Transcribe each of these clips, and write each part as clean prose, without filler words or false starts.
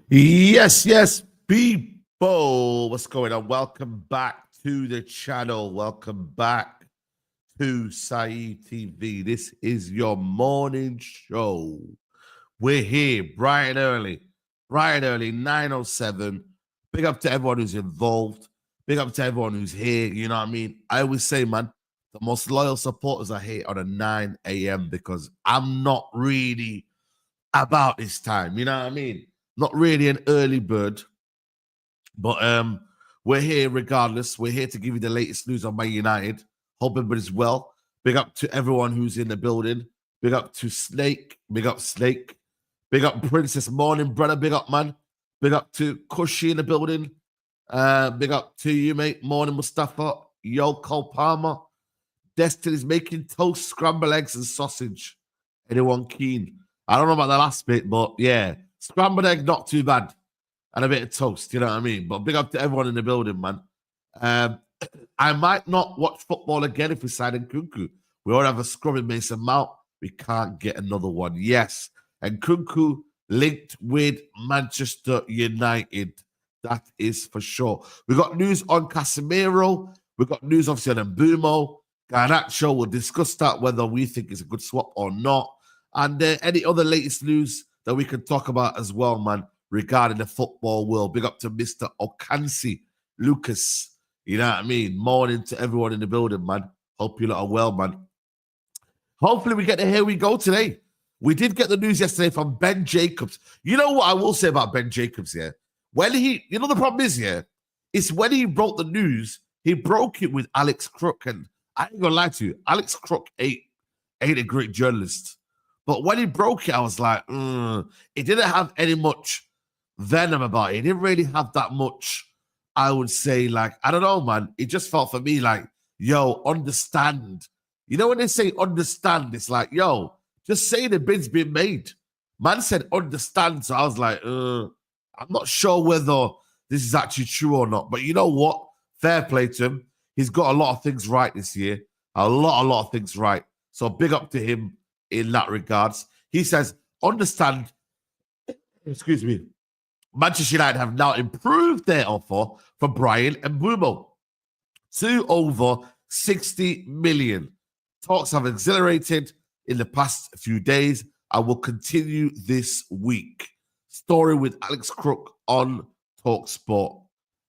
Yes, people. What's going on? Welcome back to the channel. Welcome back to Saeed TV. This is your morning show. We're here bright and early, 9:07. Big up to everyone who's involved. Big up to everyone who's here. You know what I mean? I always say, man, the most loyal supporters are here on a 9 a.m. because I'm not really about this time. You know what I mean? Not really an early bird, but we're here regardless. We're here to give you the latest news on Man United. Hope everybody's well. Big up to everyone who's in the building. Big up to Snake. Big up Snake. Big up Princess. Morning, brother. Big up, man. Big up to Cushy in the building. Big up to you, mate. Morning, Mustafa. Yo, Cole Palmer. Destiny's making toast, scrambled eggs, and sausage. Anyone keen? I don't know about the last bit, but yeah. Scrambled egg, not too bad. And a bit of toast, you know what I mean? But big up to everyone in the building, man. I might not watch football again if we sign Nkunku. We already have a scrum in Mason Mount. We can't get another one. Yes. Nkunku linked with Manchester United. That is for sure. We got news on Casemiro. We got news, obviously, on Mbeumo. Garnacho, we'll discuss that, whether we think it's a good swap or not. And any other latest news that we can talk about as well, man, regarding the football world. Big up to Mr. Okansi, Lucas. You know what I mean? Morning to everyone in the building, man. Hope you lot are well, man. Hopefully we get to Here We Go today. We did get the news yesterday from Ben Jacobs. You know what I will say about Ben Jacobs here? When the problem is here, it's when he broke the news, he broke it with Alex Crook. And I ain't gonna lie to you, Alex Crook ain't a great journalist. But when he broke it, I was like, it didn't have any much venom about it. It didn't really have that much, I would say, like, I don't know, man. It just felt for me like, yo, understand. You know when they say understand, it's like, yo, just say the bid's been made. Man said understand, so I was like, I'm not sure whether this is actually true or not. But you know what? Fair play to him. He's got a lot of things right this year. A lot of things right. So big up to him in that regards. He says, understand, excuse me, Manchester United have now improved their offer for Bryan Mbeumo to over 60 million. Talks have accelerated in the past few days and will continue this week. Story with Alex Crook on TalkSport.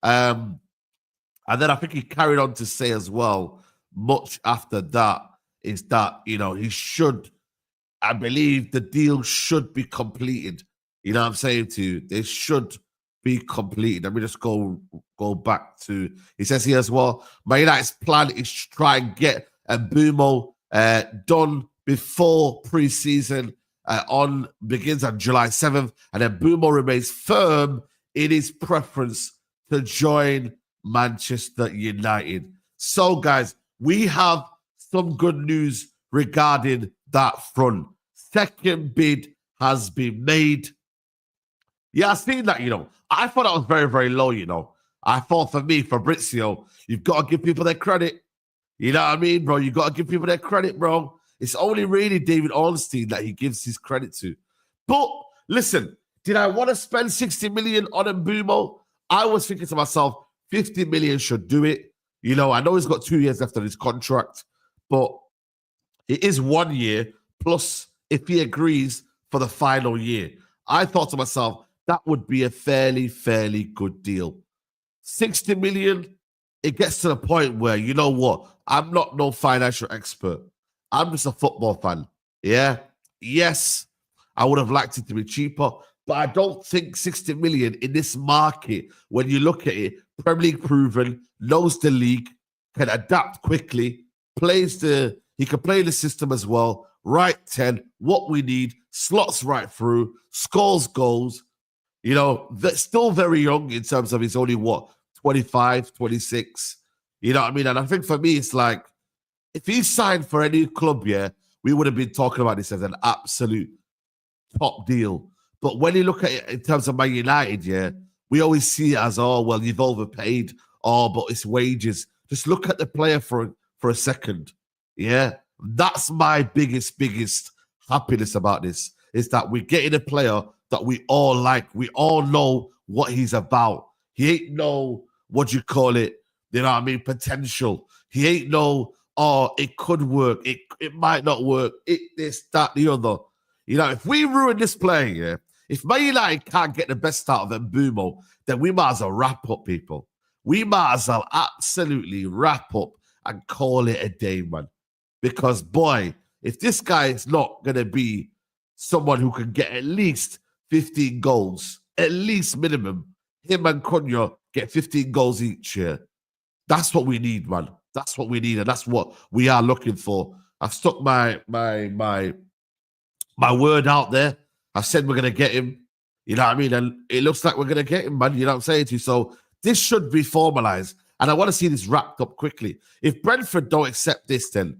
And then I think he carried on to say as well, much after that, is that, he should, I believe the deal should be completed. You know what I'm saying to you? They should be completed. Let me just go back to, he says here as well, Man United's plan is to try and get Mbeumo done before pre-season begins on July 7th. And then Mbeumo remains firm in his preference to join Manchester United. So, guys, we have some good news regarding that front. Second bid has been made. Yeah, I've seen that, I thought that was very, very low, I thought for me, Fabrizio, you've got to give people their credit. You know what I mean, bro? You got to give people their credit, bro. It's only really David Ornstein that he gives his credit to. But listen, did I want to spend 60 million on Mbeumo? I was thinking to myself, 50 million should do it. I know he's got 2 years left on his contract, but it is 1 year plus if he agrees for the final year. I thought to myself, that would be a fairly good deal. 60 million, it gets to the point where, you know what? I'm not no financial expert. I'm just a football fan. Yeah. Yes, I would have liked it to be cheaper, but I don't think 60 million in this market, when you look at it, Premier League proven, knows the league, can adapt quickly, he can play the system as well, right 10, what we need, slots right through, scores goals. That's still very young in terms of he's only, 25, 26. You know what I mean? And I think for me, it's like, if he signed for any club, we would have been talking about this as an absolute top deal. But when you look at it in terms of Man United, we always see it as, oh, well, you've overpaid. Oh, but it's wages. Just look at the player for a second. Yeah, that's my biggest happiness about this, is that we're getting a player that we all like. We all know what he's about. He ain't no, what you call it, you know what I mean, potential. He ain't no, oh, it could work. It might not work. This, that, the other. You know, if we ruin this player, yeah, if Man United can't get the best out of Mbeumo, then we might as well wrap up, people. We might as well absolutely wrap up and call it a day, man. Because, boy, if this guy is not going to be someone who can get at least 15 goals, at least minimum, him and Cunha get 15 goals each year. That's what we need, man. That's what we need, and that's what we are looking for. I've stuck my word out there. I've said we're going to get him. You know what I mean? And it looks like we're going to get him, man. You know what I'm saying to you? So this should be formalized. And I want to see this wrapped up quickly. If Brentford don't accept this, then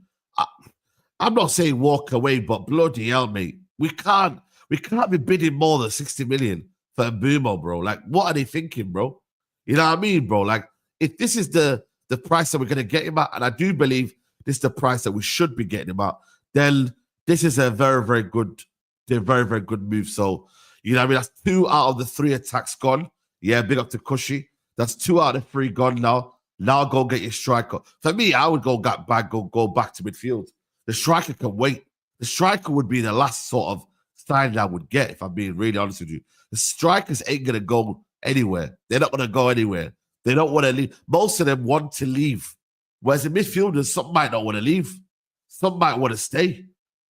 I'm not saying walk away, but bloody hell, mate. We can't be bidding more than 60 million for Mbeumo, bro. Like, what are they thinking, bro? You know what I mean, bro? Like, if this is the price that we're going to get him at, and I do believe this is the price that we should be getting him at, then this is a very, very good move. So, you know what I mean? That's 2 out of the 3 attacks gone. Yeah, big up to Cushy. That's 2 out of 3 gone now. Now go get your striker. For me, I would go back to midfield. The striker can wait. The striker would be the last sort of sign I would get, if I'm being really honest with you. The strikers ain't going to go anywhere. They're not going to go anywhere. They don't want to leave. Most of them want to leave. Whereas the midfielders, some might not want to leave. Some might want to stay.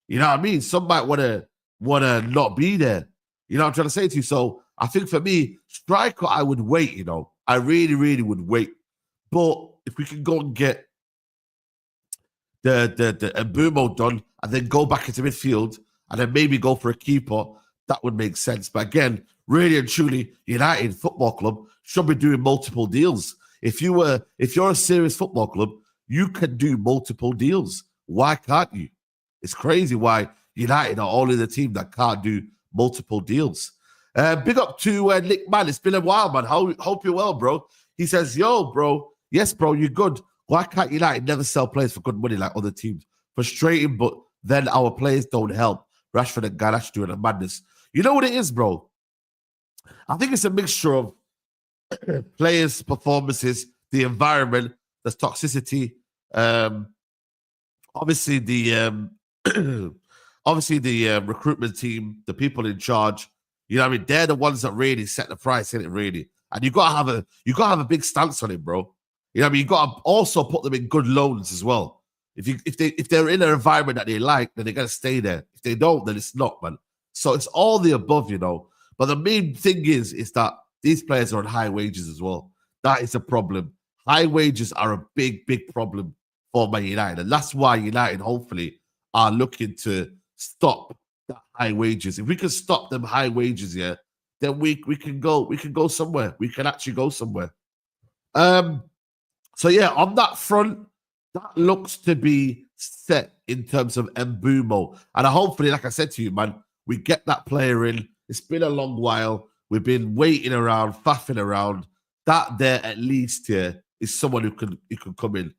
You know what I mean? Some might want to not be there. You know what I'm trying to say to you? So I think for me, striker, I would wait, you know. I really, really would wait. But if we can go and get the Mbeumo done and then go back into midfield and then maybe go for a keeper, that would make sense. But again, really and truly, United Football Club should be doing multiple deals. If you're a serious football club, you can do multiple deals. Why can't you? It's crazy why United are only the team that can't do multiple deals. Big up to Nick, man. It's been a while, man. Hope you're well, bro. He says, yo, bro. Yes, bro, you're good. Why can't United never sell players for good money like other teams? Frustrating, but then our players don't help. Rashford and Garnacho doing a madness. You know what it is, bro? I think it's a mixture of players' performances, the environment, the toxicity, obviously the recruitment team, the people in charge. You know what I mean? They're the ones that really set the price, isn't it, really? And you gotta have a big stance on it, bro. You know what I mean? You gotta also put them in good loans as well. If they're in an environment that they like, then they gotta stay there. If they don't, then it's not, man. So it's all the above, you know. But the main thing is that these players are on high wages as well. That is a problem. High wages are a big, big problem for Man United. And that's why United, hopefully, are looking to stop that high wages. If we can stop them high wages, yeah, then we can go somewhere. We can actually go somewhere. So yeah, on that front, that looks to be set in terms of Mbeumo. And hopefully, like I said to you, man, we get that player in. It's been a long while. We've been waiting around, faffing around. That there at least here is someone who can come in.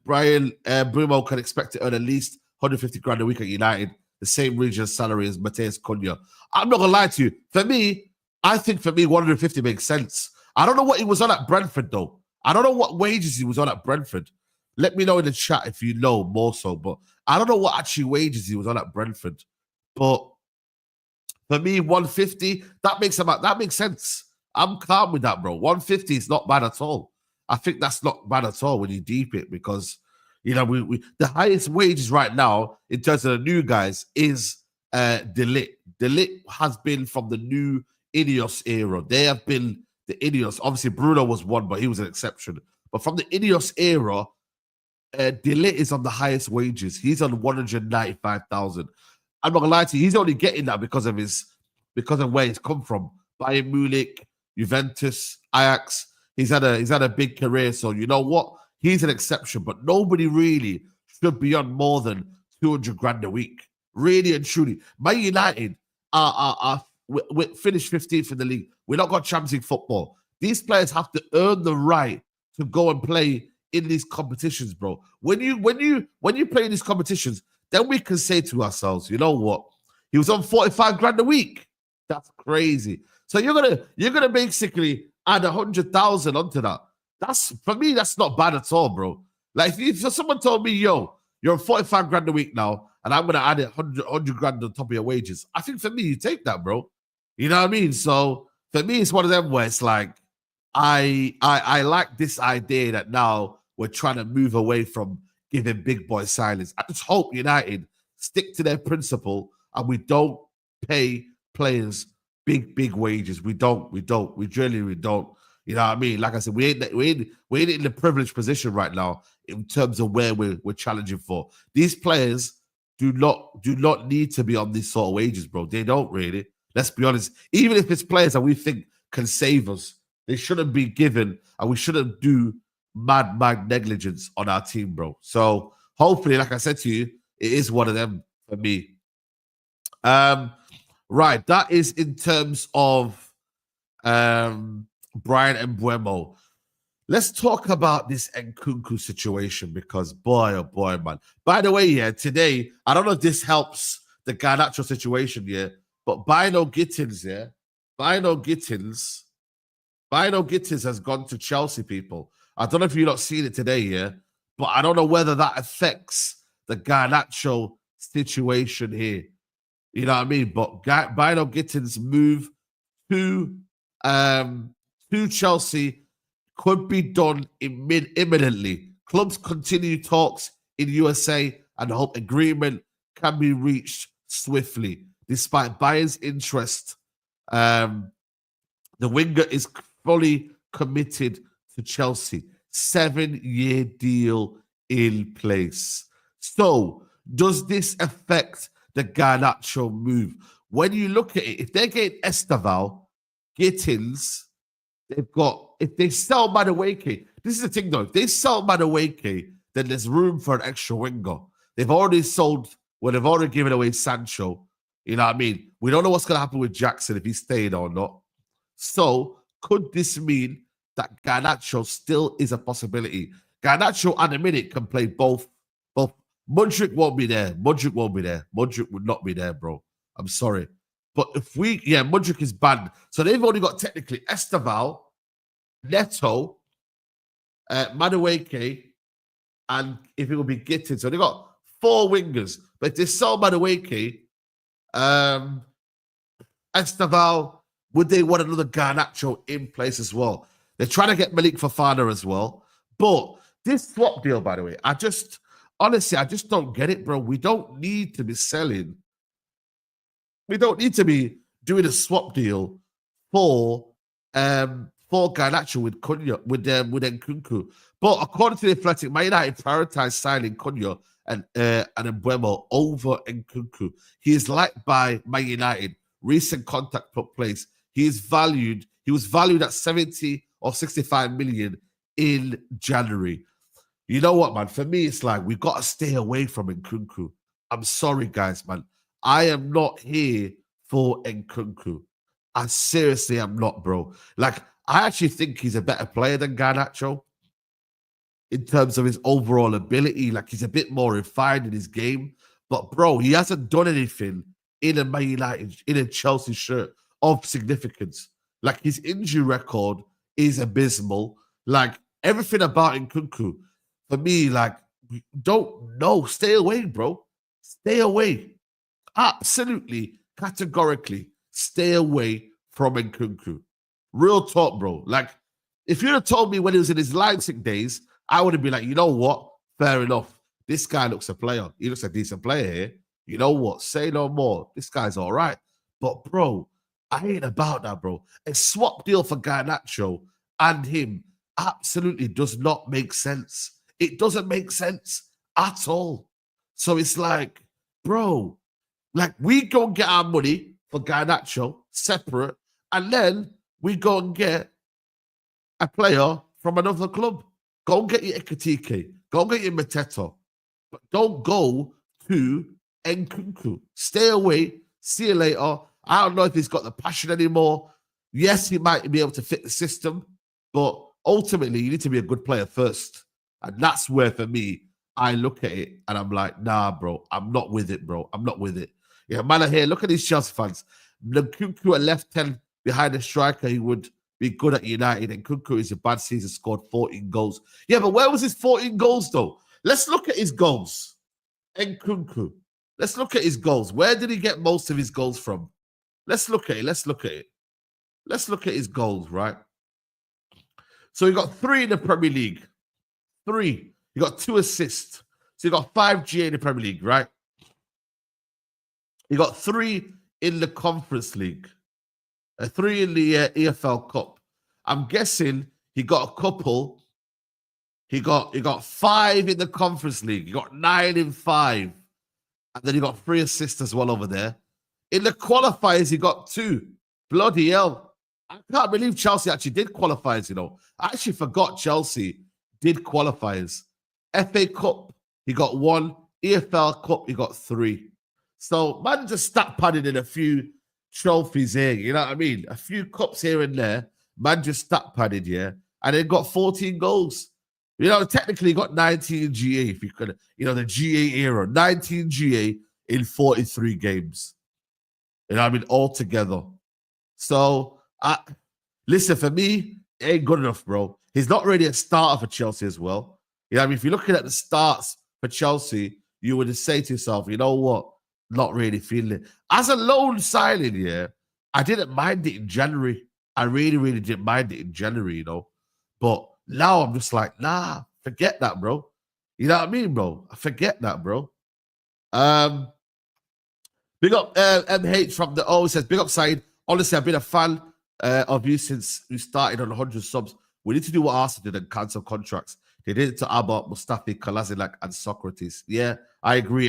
Bryan Mbeumo can expect to earn at least 150 grand a week at United, the same region salary as Matheus Cunha. I'm not gonna lie to you. For me, I think 150 makes sense. I don't know what he was on at Brentford though. I don't know what wages he was on at Brentford. Let me know in the chat if you know more so. But I don't know what actually wages he was on at Brentford. But for me, 150, that makes sense. I'm calm with that, bro. 150 is not bad at all. I think that's not bad at all when you deep it because, you know, we the highest wages right now in terms of the new guys is De Ligt. De Ligt has been from the new Ineos era. They have been the Ineos. Obviously, Bruno was one, but he was an exception. But from the Ineos era, De Ligt is on the highest wages. He's on 195,000. I'm not gonna lie to you. He's only getting that because of where he's come from. Bayern Munich, Juventus, Ajax. He's had a big career. So you know what? He's an exception. But nobody really should be on more than 200 grand a week. Really and truly, Man United we finished 15th in the league. We're not got Champions League football. These players have to earn the right to go and play in these competitions, bro. When you play in these competitions, then we can say to ourselves, you know what? He was on 45 grand a week. That's crazy. So you're gonna basically add 100,000 onto that. That's, for me, that's not bad at all, bro. Like if someone told me, yo, you're 45 grand a week now, and I'm gonna add 100 grand on top of your wages, I think for me, you take that, bro. You know what I mean? So for me, it's one of them where it's like, I like this idea that now we're trying to move away from giving big boy silence. I just hope United stick to their principle and we don't pay players big wages. We don't. We generally don't. You know what I mean? Like I said, we ain't in the privileged position right now in terms of where we're challenging for. These players do not need to be on these sort of wages, bro. They don't really. Let's be honest. Even if it's players that we think can save us, they shouldn't be given, and we shouldn't do mad negligence on our team, bro. So hopefully, like I said to you, it is one of them for me. Right, that is in terms of Bryan Mbeumo. Let's talk about this Nkunku situation because boy, oh boy, man. By the way, yeah, today, I don't know if this helps the Garnacho situation, yeah, but Bino Gittins, yeah, Bino Gittins has gone to Chelsea, people. I don't know if you've not seen it today, yeah, but I don't know whether that affects the Garnacho situation here. You know what I mean? But Bino Gittins' move to Chelsea could be done imminently. Clubs continue talks in USA and hope agreement can be reached swiftly. Despite Bayern's interest, the winger is fully committed to Chelsea. 7-year deal in place. So, does this affect the Garnacho move? When you look at it, if they're getting Esteval, Gittins, they've got, if they sell Madueke, this is the thing though, if they sell Madueke, then there's room for an extra winger. They've already sold, well, they've already given away Sancho. You know what I mean? We don't know what's going to happen with Jackson, if he's staying or not. So, could this mean that Garnacho still is a possibility? Garnacho, at a minute, can play both. Mudryk won't be there. Mudryk would not be there, bro. I'm sorry. But if Mudryk is banned. So they've only got technically Esteval, Neto, Madueke, and if it will be Gittins. So they got 4 wingers. But if they sell Madueke, Esteval, would they want another Garnacho in place as well? They're trying to get Malik Fofana as well. But this swap deal, by the way, honestly, I just don't get it, bro. We don't need to be selling. We don't need to be doing a swap deal for Garnacho with Nkunku. But according to the Athletic, Man United prioritized signing Cunha and Mbeumo over Nkunku. He is liked by Man United. Recent contact took place. He was valued at 70 or 65 million in January. You know what, man? For me, it's like we got to stay away from Nkunku. I'm sorry, guys, man. I am not here for Nkunku. I seriously am not, bro. Like, I actually think he's a better player than Garnacho in terms of his overall ability. Like, he's a bit more refined in his game. But, bro, he hasn't done anything in a Man United, in a Chelsea shirt of significance. Like, his injury record is abysmal. Like, everything about Nkunku, for me, like, stay away, bro. Stay away. Absolutely, categorically, stay away from Nkunku. Real talk, bro. Like, if you'd have told me when he was in his Leipzig days, I would have been like, you know what? Fair enough. This guy looks a player. He looks a decent player here. You know what? Say no more. This guy's all right. But, bro, I ain't about that, bro. A swap deal for Garnacho and him absolutely does not make sense. It doesn't make sense at all. So it's like, bro, like, we go and get our money for Garnacho separate, and then we go and get a player from another club. Go and get your Ekatike. Go and get your Mateta. But don't go to Nkunku. Stay away. See you later. I don't know if he's got the passion anymore. Yes, he might be able to fit the system, but ultimately, you need to be a good player first. And that's where, for me, I look at it and I'm like, nah, bro, I'm not with it, bro. I'm not with it. Yeah, man, here, look at these Chelsea fans. Nkunku at left 10 behind the striker, he would be good at United. And Nkunku is a bad season, scored 14 goals. Yeah, but where was his 14 goals, though? Let's look at his goals. Nkunku. Let's look at his goals. Where did he get most of his goals from? Let's look at it. Let's look at it. Let's look at his goals, right? So he got 3 in the Premier League. 3. He got 2 assists. So he got 5 GA in the Premier League, right? He got 3 in the Conference League. 3 in the EFL Cup. I'm guessing he got a couple. He got 5 in the Conference League. He got 9 in 5. And then he got 3 assists as well over there. In the qualifiers, he got 2. Bloody hell. I can't believe Chelsea actually did qualifiers, you know. I actually forgot Chelsea did qualifiers. FA Cup, he got 1. EFL Cup, he got 3. So, man just stat padded in a few trophies here, you know what I mean? A few cups here and there. Man just stat padded, yeah. And then got 14 goals. You know, technically he got 19 GA, if you could, you know, the GA era. 19 GA in 43 games. You know what I mean? All together. So, listen, for me, it ain't good enough, bro. He's not really a starter for Chelsea as well. You know what I mean? If you're looking at the starts for Chelsea, you would just say to yourself, you know what? Not really feeling it. As a loan signing, yeah, I didn't mind it in January. I really, really didn't mind it in January, you know. But now I'm just like, nah, forget that, bro. You know what I mean, bro? Forget that, bro. Big up MH from the O. Says, big up, Saeed. Honestly, I've been a fan of you since we started on 100 subs. We need to do what Arsenal did and cancel contracts. They did it to Abba, Mustafi, Kolasinac, and Socrates. Yeah, I agree.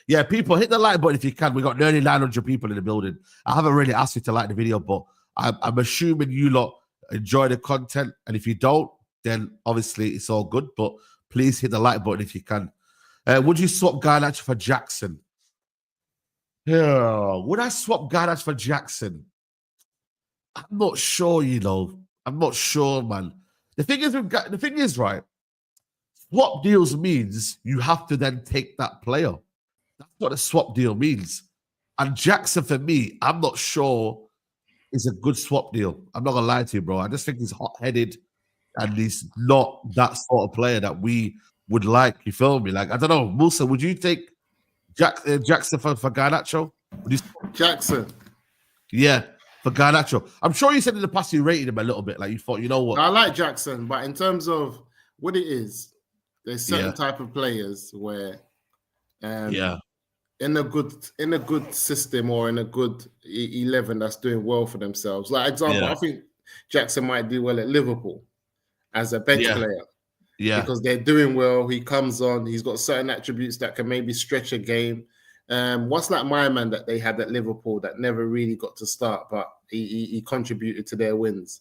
Yeah, people, hit the like button if you can. We got nearly 900 people in the building. I haven't really asked you to like the video, but I'm assuming you lot enjoy the content. And if you don't, then obviously it's all good. But please hit the like button if you can. Would you swap Garnacho for Jackson? Yeah, would I swap Garnacho for Jackson? I'm not sure, you know. I'm not sure, man. The thing is, right? Swap deals means you have to then take that player. That's what a swap deal means. And Jackson, for me, I'm not sure is a good swap deal. I'm not gonna lie to you, bro. I just think he's hot-headed and he's not that sort of player that we would like. You feel me? Like, I don't know, Musa, would you take Jackson for Garnacho? Jackson. Yeah, for Garnacho. I'm sure you said in the past you rated him a little bit. Like, you thought, you know what? I like Jackson, but in terms of what it is, there's certain type of players where in a good system or in a good 11 that's doing well for themselves. Like, example, I think Jackson might do well at Liverpool as a bench player. Yeah. Because they're doing well. He comes on, he's got certain attributes that can maybe stretch a game. What's that my man that they had at Liverpool that never really got to start, but he contributed to their wins?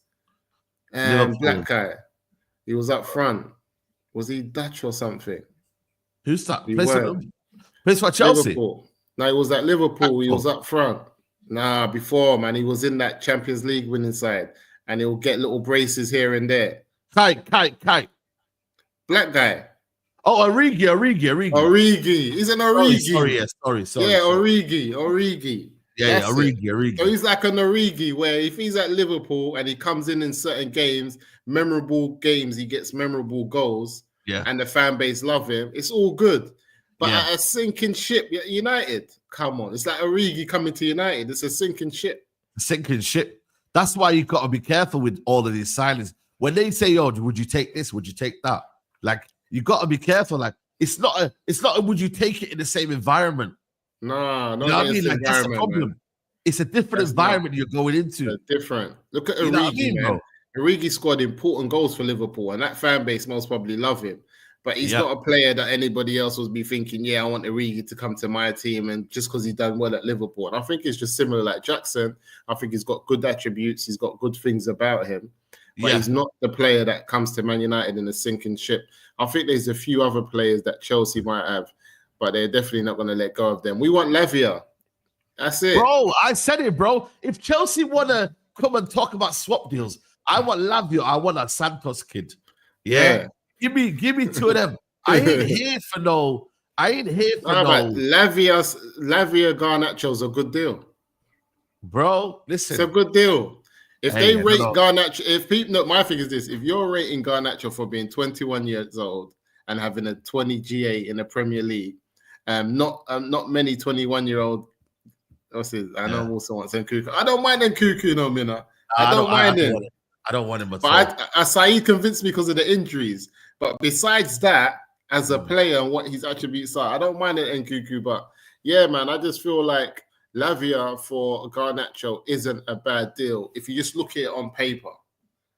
Black guy. He was up front. Was he Dutch or something? Who's that? Plays for Chelsea. Liverpool. No, he was at Liverpool. He was up front. Nah, before, man. He was in that Champions League winning side. And he'll get little braces here and there. Kite. Black guy. Oh, Origi. He's an Origi. Sorry. Yeah, Origi. Yeah, Origi. So he's like an Origi, where if he's at Liverpool and he comes in certain games, memorable games, he gets memorable goals, and the fan base love him. It's all good. But at a sinking ship, United, come on. It's like Origi coming to United. It's a sinking ship. That's why you got to be careful with all of these signings. When they say, "Yo, would you take this? Would you take that?" Like, you got to be careful. Like, it's not a would you take it in the same environment? No, you know what I mean? Like, that's the problem. Man. It's a different environment you're going into. Different. Look at Origi, man. Origi scored important goals for Liverpool, and that fan base most probably love him. But he's not a player that anybody else would be thinking, I want Origi to come to my team, and just because he's done well at Liverpool. And I think it's just similar like Jackson. I think he's got good attributes. He's got good things about him. But he's not the player that comes to Man United in a sinking ship. I think there's a few other players that Chelsea might have, but they're definitely not going to let go of them. We want Lavia. That's it. Bro, I said it, bro. If Chelsea want to come and talk about swap deals, I want Lavia. I want a Santos kid. Yeah. Give me two of them. I ain't here for no. But Lavia Garnacho's a good deal. Bro, listen. It's a good deal. If they rate Garnacho, if people, no, my thing is this: if you're rating Garnacho for being 21 years old and having a 20 GA in the Premier League, not many 21-year-old. I know also wants Nkunku. I don't mind Nkunku, no, Mina. I don't mind him. I don't want him at all. But Saeed convinced me because of the injuries. But besides that, as a player and what his attributes are, I don't mind it Nkunku. But yeah, man, I just feel like Lavia for Garnacho isn't a bad deal if you just look at it on paper.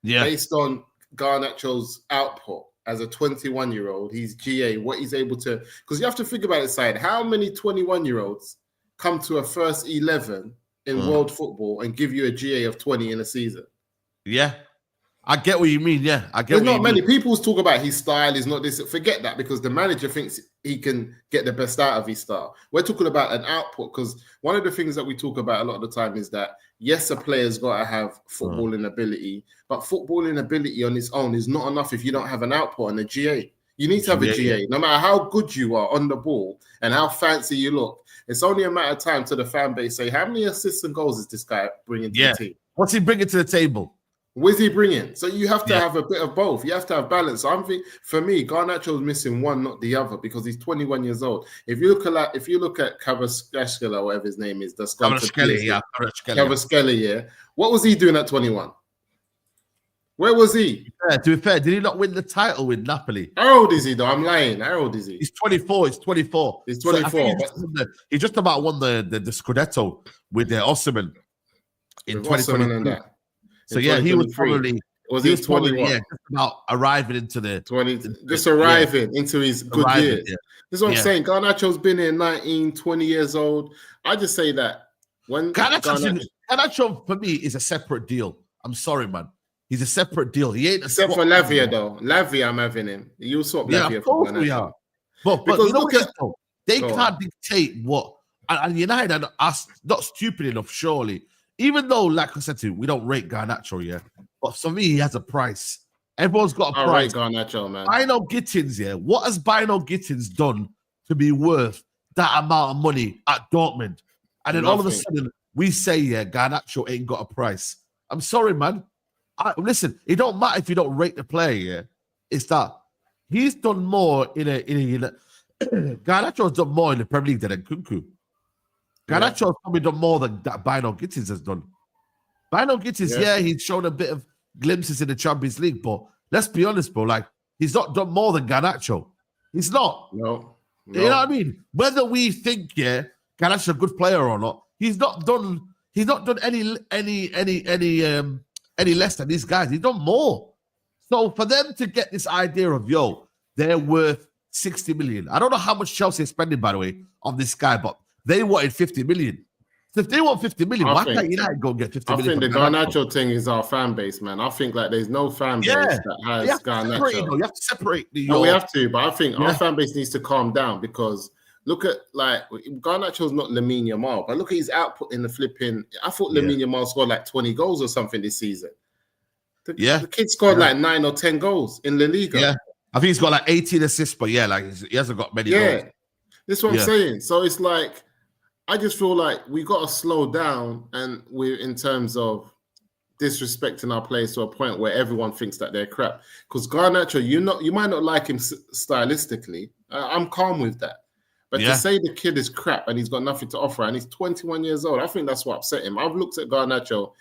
Yeah. Based on Garnacho's output as a 21-year-old, he's GA, what he's able to, because you have to think about it, Saeed. How many 21-year-olds come to a first 11 in world football and give you a GA of 20 in a season? Yeah. I get what you mean. Yeah, I get. There's not many people talk about his style is not this. Forget that, because the manager thinks he can get the best out of his style. We're talking about an output, because one of the things that we talk about a lot of the time is that yes, a player's got to have footballing ability, but footballing ability on its own is not enough if you don't have an output and a GA. You need to have a GA, no matter how good you are on the ball and how fancy you look. It's only a matter of time to the fan base say, how many assists and goals is this guy bringing to the team? What's he bringing to the table? What's he bringing? So you have to have a bit of both. You have to have balance. So for me, Garnacho's missing one, not the other, because he's 21 years old. If you look at Kvaratskhelia, or whatever his name is, that's Kvaratskhelia, yeah. What was he doing at 21? Where was he? To be fair, did he not win the title with Napoli? How old is he, though? I'm lying. How old is he? He's 24. He's 24. He's 24. So he just about won the Scudetto with Osimhen in 2022. So yeah, he was probably he 21? Just about arriving into the 20, into his good years. Yeah. This is what I'm saying. Garnacho's been here 19, 20 years old. I just say that when Garnacho for me is a separate deal. I'm sorry, man. He's a separate deal. He ain't except for Lavia though. Lavia, I'm having him. You swap Lavia. Of course we are. But you know what? They can't dictate what. And United are not stupid enough, surely. Even though, like I said to you, we don't rate Garnacho, yeah. But for me, he has a price. Everyone's got a price. Garnacho, man. Bino Gittins, yeah. What has Bino Gittins done to be worth that amount of money at Dortmund? And then all of a sudden, we say, yeah, Garnacho ain't got a price. I'm sorry, man. Listen, it don't matter if you don't rate the player, yeah. It's that he's done more in a Garnacho's done more in the Premier League than Nkunku. Garnacho's probably done more than that Bino Gittins has done. Bino Gittins, he's shown a bit of glimpses in the Champions League, but let's be honest, bro, like, he's not done more than Garnacho. He's not. No. You know what I mean? Whether we think, Garnacho's a good player or not, he's not done any less than these guys. He's done more. So for them to get this idea of, they're worth 60 million. I don't know how much Chelsea is spending, by the way, on this guy, but they wanted 50 million. So if they want 50 million, why can't United go and get 50 million? I think the Garnacho thing is our fan base, man. I think like there's no fan base that has Garnacho. You have to separate No, we have to, but I think our fan base needs to calm down, because look at, like, Garnacho's not Lamine Yamal, but look at his output in the flipping. I thought Lamine Yamal scored like 20 goals or something this season. The kid scored like 9 or 10 goals in La Liga. Yeah, I think he's got like 18 assists, but he hasn't got many goals. That's what I'm saying. So it's like, I just feel like we got to slow down, and we're in terms of disrespecting our players to a point where everyone thinks that they're crap. Because Garnacho, you might not like him stylistically. I'm calm with that. But to say the kid is crap and he's got nothing to offer and he's 21 years old, I think that's what upset him. I've looked at Garnacho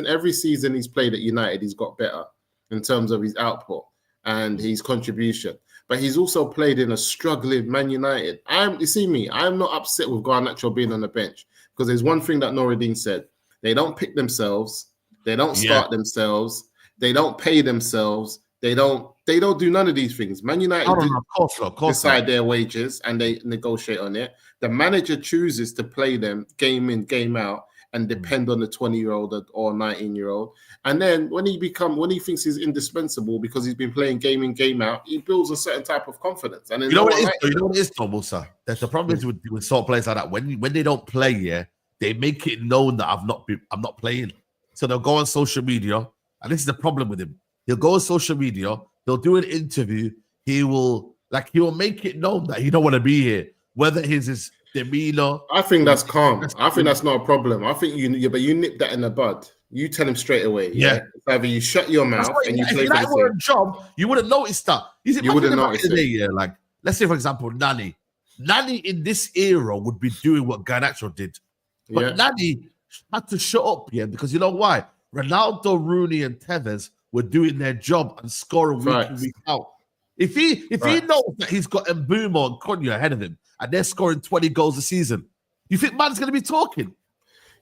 every season he's played at United, he's got better in terms of his output and his contribution. But he's also played in a struggling Man United. I'm not upset with Garnacho being on the bench, because there's one thing that Noureddin said. They don't pick themselves. They don't start themselves. They don't pay themselves. They don't do none of these things. Man United decide their wages and they negotiate on it. The manager chooses to play them game in, game out, and depend on the 20-year-old or 19-year-old. And then when he thinks he's indispensable because he's been playing game in, game out, he builds a certain type of confidence. And you know what it is, Tom Musa? That's the problem is with sort of players like that. When they don't play, they make it known that I'm not playing. So they'll go on social media, and this is the problem with him. He'll go on social media, he'll do an interview, he will make it known that he don't want to be here. Whether his Demila. I think that's calm. I think that's not a problem. I think but you nip that in the bud. You tell him straight away. Yeah. Either you shut your mouth and you play for the team. Job, you wouldn't notice that. You wouldn't notice it. Yeah, like let's say for example, Nani in this era would be doing what Garnacho did, but Nani had to shut up, because you know why? Ronaldo, Rooney, and Tevez were doing their job and scoring week in, week out. If he knows that he's got Mbeumo and Cunha ahead of him and they're scoring 20 goals a season, you think man's going to be talking?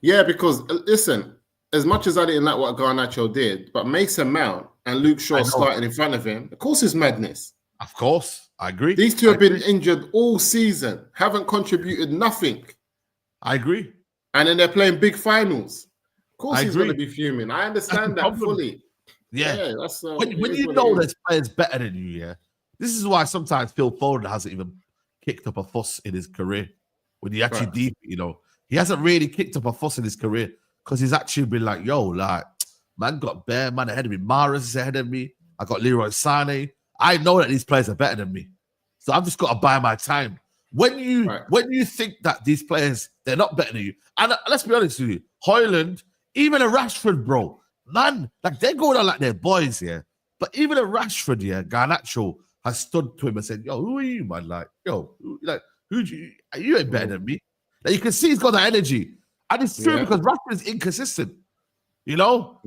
Yeah, because listen, as much as I didn't like what Garnacho did, but Mason Mount and Luke Shaw starting in front of him, of course it's madness. Of course, I agree. These two have been injured all season, haven't contributed nothing. I agree. And then they're playing big finals. Of course he's going to be fuming. I understand that fully. Yeah, that's when you know there's players better than you. This is why sometimes Phil Foden hasn't even kicked up a fuss in his career. When he actually deep, he hasn't really kicked up a fuss in his career because he's actually been like, yo, like, man got bare man ahead of me. Mahrez is ahead of me. I got Leroy Sané. I know that these players are better than me, so I've just got to buy my time. When you think that these players, they're not better than you, and let's be honest with you, Højlund, even a Rashford, bro, man, like they're going on like they're boys, but even a Rashford, Garnacho has stood to him and said, yo, who are you, man? Like, yo, like, you ain't better than me. Like, you can see he's got that energy, and it's true because Rashford is inconsistent,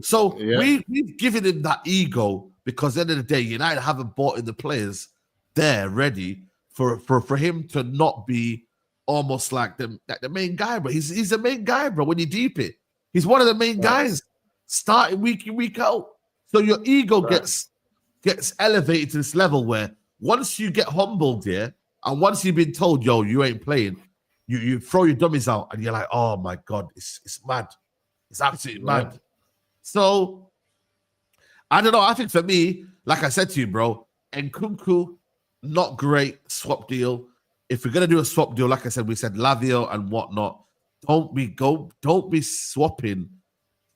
So we've given him that ego because at the end of the day, United haven't bought in the players there ready for him to not be almost like the main guy, bro. He's the main guy, bro. When you deep it, he's one of the main guys, starting week in, week out. So your ego gets elevated to this level where once you get humbled, and once you've been told, yo, you ain't playing, you throw your dummies out, and you're like, oh my god, it's mad, it's absolutely mad. So I don't know. I think for me, like I said to you, bro, Nkunku, not great swap deal. If we're gonna do a swap deal, like I said, we said Lavio and whatnot. Don't be swapping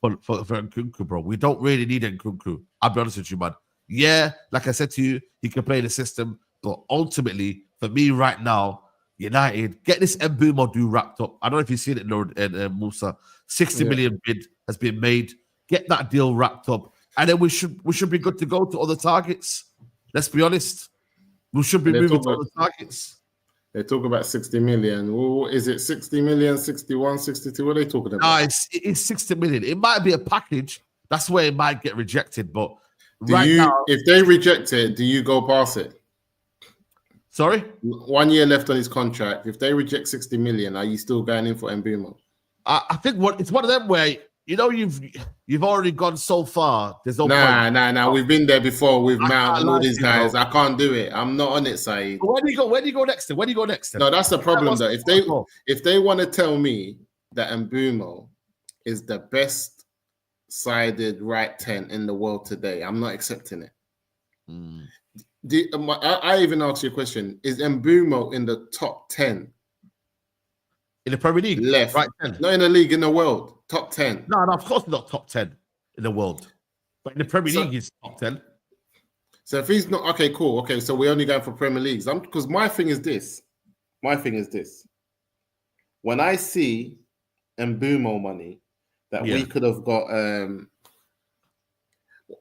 for Nkunku, bro. We don't really need Nkunku. I'll be honest with you, man. Yeah, like I said to you, he can play the system, but ultimately, for me right now, United, get this Mbeumo deal wrapped up. I don't know if you've seen it, Lord Musa. 60 million bid has been made. Get that deal wrapped up, and then we should be good to go to other targets. Let's be honest. We should be moving to other targets. They talk about 60 million. Well, is it 60 million, 61, 62? What are they talking about? No, it's 60 million. It might be a package. That's where it might get rejected. But now, if they reject it, do you go past it? Sorry? 1 year left on his contract. If they reject 60 million, are you still going in for Mbeumo? I think it's one of them where you've already gone so far. There's no point. Nah. We've been there before with Mount and all these guys. I can't do it. I'm not on it, Saeed. Where do you go next? Where do you go next? No, that's the problem though. If they want to tell me that Mbeumo is the best sided right 10 in the world today, I'm not accepting it. I even asked you a question: is Mbeumo in the top 10 in the Premier League? Left, right 10. Not in the league, in the world. Top 10. No, of course not top 10 in the world. But in the Premier League, he's top 10. So if he's not, okay, cool. Okay, so we're only going for Premier Leagues. Because my thing is this. When I see Mbeumo money that we could have got,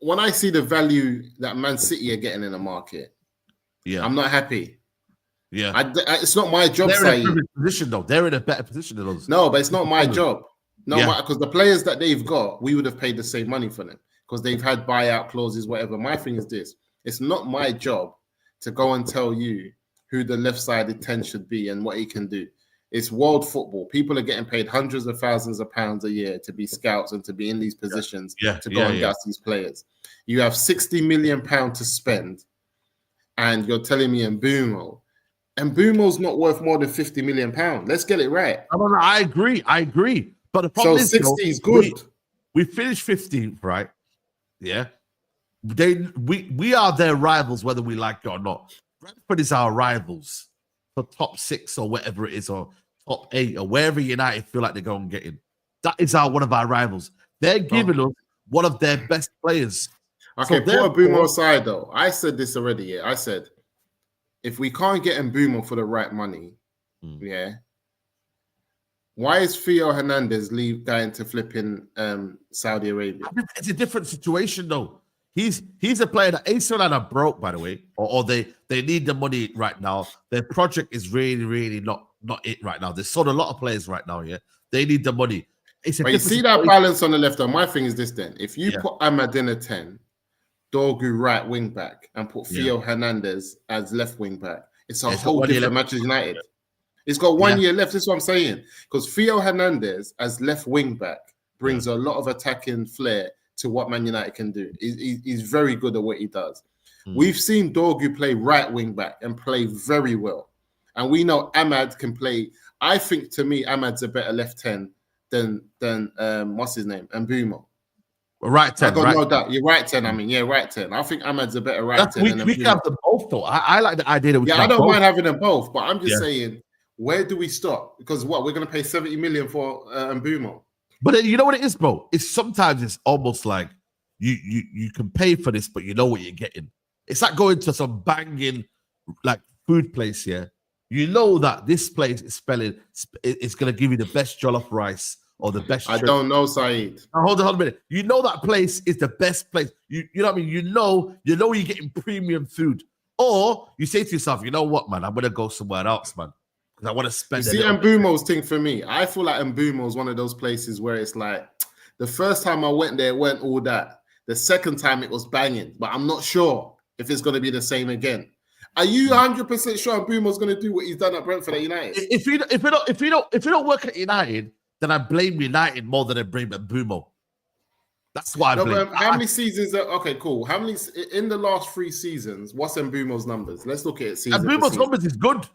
when I see the value that Man City are getting in the market, I'm not happy. Yeah, it's not my job. They're in a better position, though. They're in a better position than us. No, but it's not my job. No, because the players that they've got, we would have paid the same money for them because they've had buyout clauses, whatever. My thing is this: it's not my job to go and tell you who the left-sided 10 should be and what he can do. It's world football. People are getting paid hundreds of thousands of pounds a year to be scouts and to be in these positions to go and get these players. You have 60 million pounds to spend, and you're telling me Mbeumo's not worth more than 50 million pounds. Let's get it right. No, I agree. But the problem is 60 is good. We finished 15th, right? Yeah. We are their rivals, whether we like it or not. Brentford is our rivals for top 6 or whatever it is, or top 8 or wherever United feel like they're going to get in. That is one of our rivals. They're giving us one of their best players. Okay, so put Mbeumo aside though. I said this already. Yeah, I said if we can't get Mbeumo for the right money, Why is Theo Hernandez going to flipping Saudi Arabia? It's a different situation though. He's a player that AC Milan are broke, by the way, or they need the money right now. Their project is really not it right now. They sold a lot of players right now. Yeah, they need the money. But you see that balance on the left. And my thing is this: then, if you put Ahmad in a 10, Dorgu right wing back, and put Theo Hernandez as left wing back, it's a whole different Manchester United. It's got 1 year left. This is what I'm saying. Because Theo Hernandez as left wing back brings a lot of attacking flair to what Man United can do. He's very good at what he does. We've seen Dorgu play right wing back and play very well. And we know Ahmad can play. I think, to me, Ahmad's a better left 10 than what's his name? Mbeumo. Right 10. I got no doubt. You're right 10. I mean, right 10. I think Ahmad's a better right 10. We can have them both, though. I like the idea that we can I don't both. mind having them both, but I'm just saying, where do we stop? Because we're going to pay 70 million for Mbeumo. But then, you know what it is, bro? Sometimes it's almost like you can pay for this, but you know what you're getting. It's like going to some banging like food place here. You know that this place is it's going to give you the best jollof rice or the best. I don't know, Saeed. Now, hold on a minute. You know that place is the best place. You know what I mean? You know you're getting premium food. Or you say to yourself, you know what, man? I'm going to go somewhere else, man. Because I want to spend. You see, Mbeumo's thing for me, I feel like Mbeumo is one of those places where it's like, the first time I went there, it weren't all that. The second time it was banging, but I'm not sure if it's going to be the same again. Are you 100% sure Mbeumo's going to do what he's done at Brentford at United? If you don't work at United, then I blame United more than I blame Mbeumo. That's why I blame. How many seasons? Okay, cool. How many in the last 3 seasons? What's Mbeumo's numbers? Let's look at it. Mbeumo's numbers is good.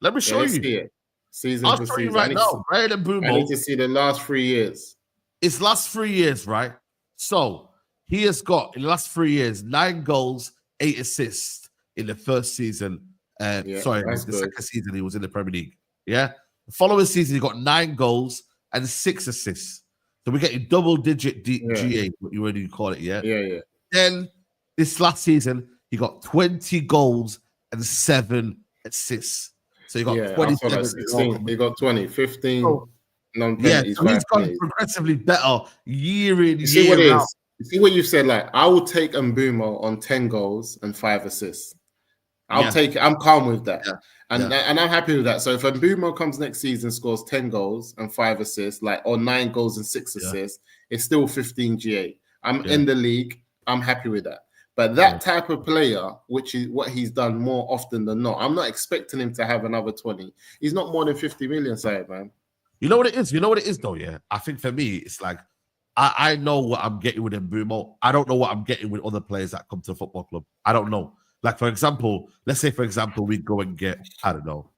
Let me show you. See it. Season I'll for show season. you right now. Right, Mbeumo. I need to see the last 3 years. It's last 3 years, right? So he has got in the last 3 years 9 goals, 8 assists in the first season. The second season he was in the Premier League. Yeah. The following season he got 9 goals and 6 assists. So we're getting double-digit GA, what you call it. Yeah. Yeah. Then this last season he got 20 goals and 7 assists. So you got 27. He got 20, 15. So he's gone progressively better year in, you see year out. You see what you said? Like, I will take Mbeumo on 10 goals and 5 assists. I'll take it. I'm calm with that. And I'm happy with that. So if Mbeumo comes next season, scores 10 goals and 5 assists, or 9 goals and 6 assists, it's still 15 GA. I'm in the league. I'm happy with that. But that type of player, which is what he's done more often than not, I'm not expecting him to have another 20. He's not more than 50 million, side, man. You know what it is? You know what it is, though, yeah? I think for me, it's like, I know what I'm getting with Mbeumo. I don't know what I'm getting with other players that come to the football club. I don't know. Like, for example, let's say, we go and get, I don't know,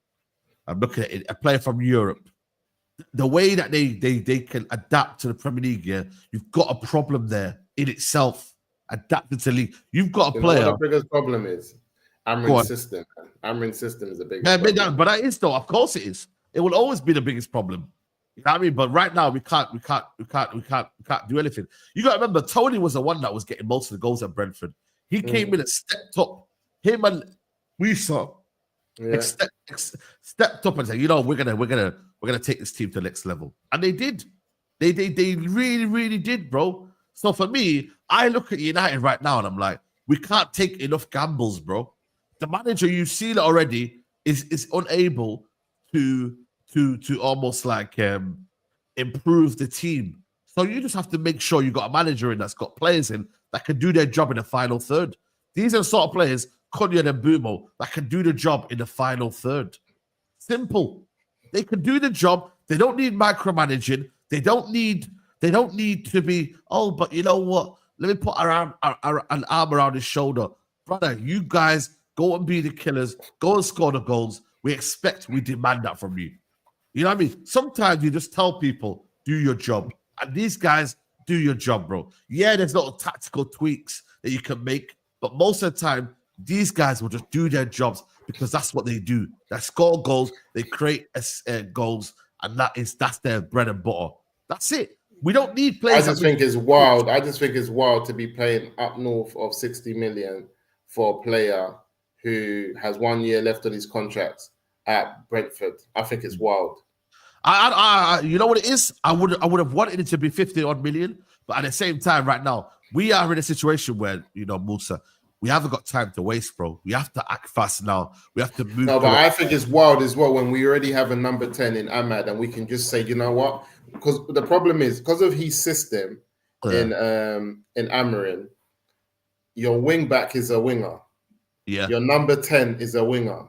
I'm looking at it, a player from Europe. The way that they can adapt to the Premier League, you've got a problem there in itself. Adapted to league. You've got a player. What the biggest problem is Amrin's system. Amrin's system is the biggest problem. But that is, though. Of course it is. It will always be the biggest problem. You know what I mean? But right now we can't do anything. You got to remember, Tony was the one that was getting most of the goals at Brentford. He came in and stepped up. Him and Musa stepped up and said, you know, we're gonna take this team to the next level. And they did. They really did, bro. So for me, I look at United right now and I'm like, we can't take enough gambles, bro. The manager, you've seen it already, is unable to almost like improve the team. So you just have to make sure you got a manager in that's got players in that can do their job in the final third. These are the sort of players, Cunha and Mbeumo, that can do the job in the final third. Simple. They can do the job. They don't need micromanaging. They don't need to be, but you know what? Let me put an arm around his shoulder. Brother, you guys go and be the killers. Go and score the goals. We demand that from you. You know what I mean? Sometimes you just tell people, do your job. And these guys do your job, bro. Yeah, there's little tactical tweaks that you can make. But most of the time, these guys will just do their jobs because that's what they do. They score goals. They create goals. And that's their bread and butter. That's it. We don't need players. I just think it's wild to be paying up north of 60 million for a player who has 1 year left on his contract at Brentford. I think it's wild. You know what it is? I would have wanted it to be 50 odd million, but at the same time, right now, we are in a situation where, Musa, we haven't got time to waste, bro. We have to act fast now. We have to move. No, but I think it's wild as well when we already have a number 10 in Ahmad and we can just say, you know what? Because the problem is, because of his system in Amarin, your wing back is a winger. Yeah. Your number 10 is a winger.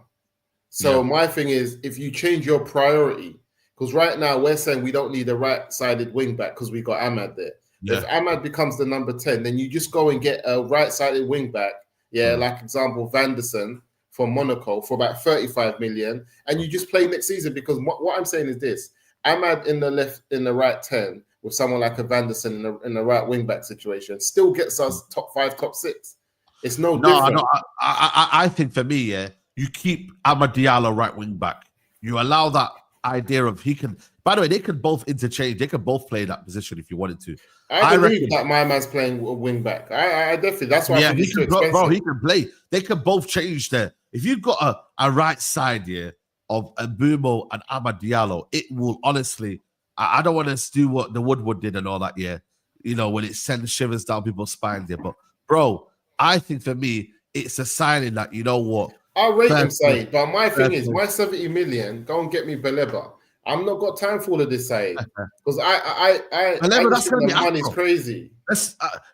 So my thing is, if you change your priority, because right now we're saying we don't need a right-sided wing back because we got Ahmad there. Yeah. If Ahmad becomes the number 10, then you just go and get a right-sided wing back. Yeah, like example, Vanderson from Monaco for about 35 million, and you just play next season. Because what I'm saying is this: Ahmad in the right 10 with someone like a Vanderson in the right wing back situation still gets us top 5, top 6. It's no different. I think for me, you keep Amad Diallo right wing back. You allow that idea of he can. By the way, they can both interchange. They can both play that position if you wanted to. I believe that my man's playing wing back. I definitely. That's why. Yeah, he can, bro. He can play. They can both change there. If you've got a right side here of Mbeumo and Amad Diallo, it will honestly. I don't want to do what the Woodward did and all that. Yeah, when it sends shivers down people's spines there. But bro, I think for me, it's a signing that you know what. I'll rate him, Saeed. But my thing is, my 70 million, go and get me Baleba. I'm not got time for all of this, Saeed. Because I that's going to be money's crazy.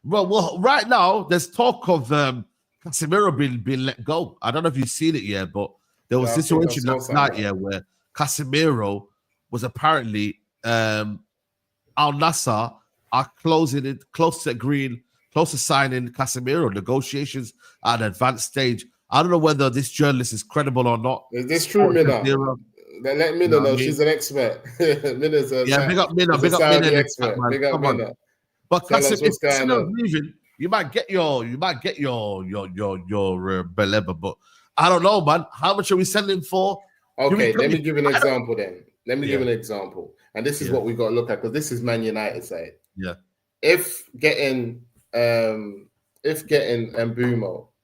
Well, right now, there's talk of Casemiro being let go. I don't know if you've seen it yet, but there was a situation last night where Casemiro was apparently Al Nassr are close to signing Casemiro. Negotiations at an advanced stage. I don't know whether this journalist is credible or not. Is this true, Minna? Let Minna know. She's an expert. Minna's big up Minna. Big up Minna. Expert. Big up Minna. But Casemiro leaving, you might get your Baleba, but I don't know, man. How much are we selling for? Okay, let me give an example then. Let me give an example, and this is what we got to look at because this is Man United side. Yeah. If getting Mbeumo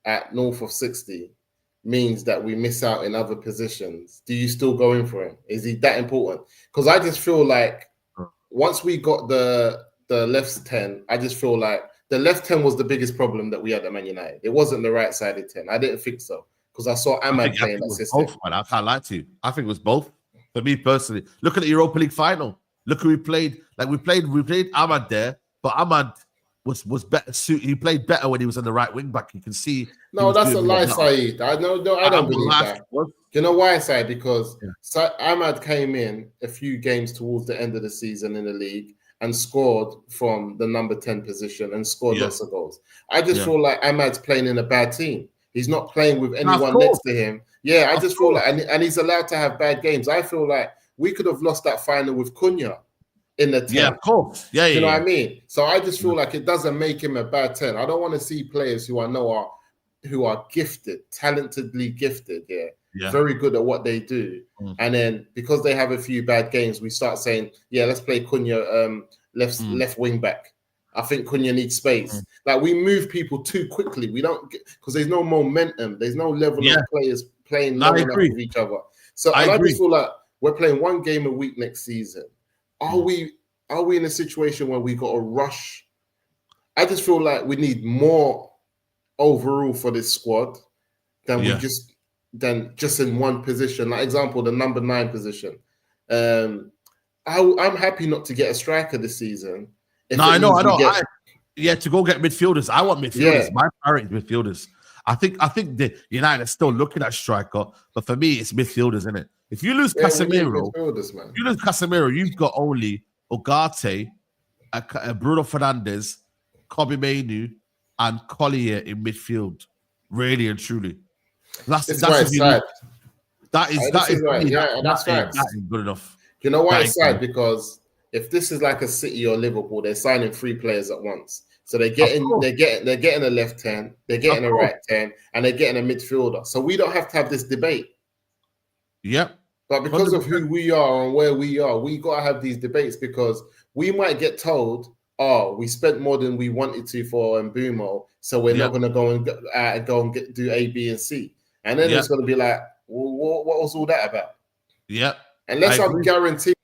at north of 60 means that we miss out in other positions, do you still go in for him? Is he that important? Because I just feel like once we got the left 10, I just feel like the left 10 was the biggest problem that we had at Man United. It wasn't the right-sided 10. I didn't think so because I saw Ahmad playing that system. Both, man. I can't lie to you. I think it was both. For me personally, look at the Europa League final. Look who we played. Like we played Ahmad there, but Ahmad was better. He played better when he was on the right wing back. You can see. No, that's a lie, Saeed. I don't believe that. You know why, Saeed? Because Ahmad came in a few games towards the end of the season in the league and scored from the number 10 position and scored lots of goals. I just feel like Ahmad's playing in a bad team. He's not playing with anyone next to him. Yeah, I just feel like, and he's allowed to have bad games. I feel like we could have lost that final with Cunha in the 10. Yeah, of course. Yeah, you know what I mean? So I just feel like it doesn't make him a bad 10. I don't want to see players who I know are gifted, talentedly gifted, very good at what they do. And then because they have a few bad games, we start saying, let's play Cunha left wing back. I think Cunha needs space. Like we move people too quickly. We don't because there's no momentum. There's no level of players playing long enough with each other. So I just feel like we're playing one game a week next season. Are we in a situation where we got to rush? I just feel like we need more overall for this squad than just in one position. Like example, the number 9 position. I'm happy not to get a striker this season. I know. To go get midfielders. I want midfielders. Yeah. My priority is midfielders. I think the United are still looking at striker, but for me, it's midfielders, isn't it? If you lose Casemiro, you've got only Ugarte, Bruno Fernandes, Kobe Mainu, and Collier in midfield. Really and truly, that's sad. That is right. That's right. That is good enough. You know why it's sad? Because if this is like a City or Liverpool, they're signing 3 players at once. So they're getting a left 10, they're getting a right 10, and they're getting a midfielder. So we don't have to have this debate. Yep. But because 100%. Of who we are and where we are, we got to have these debates because we might get told, we spent more than we wanted to for Mbeumo, so we're not going to go and do A, B, and C. And then it's going to be like, well, what was all that about? Yeah. Unless I'm guaranteed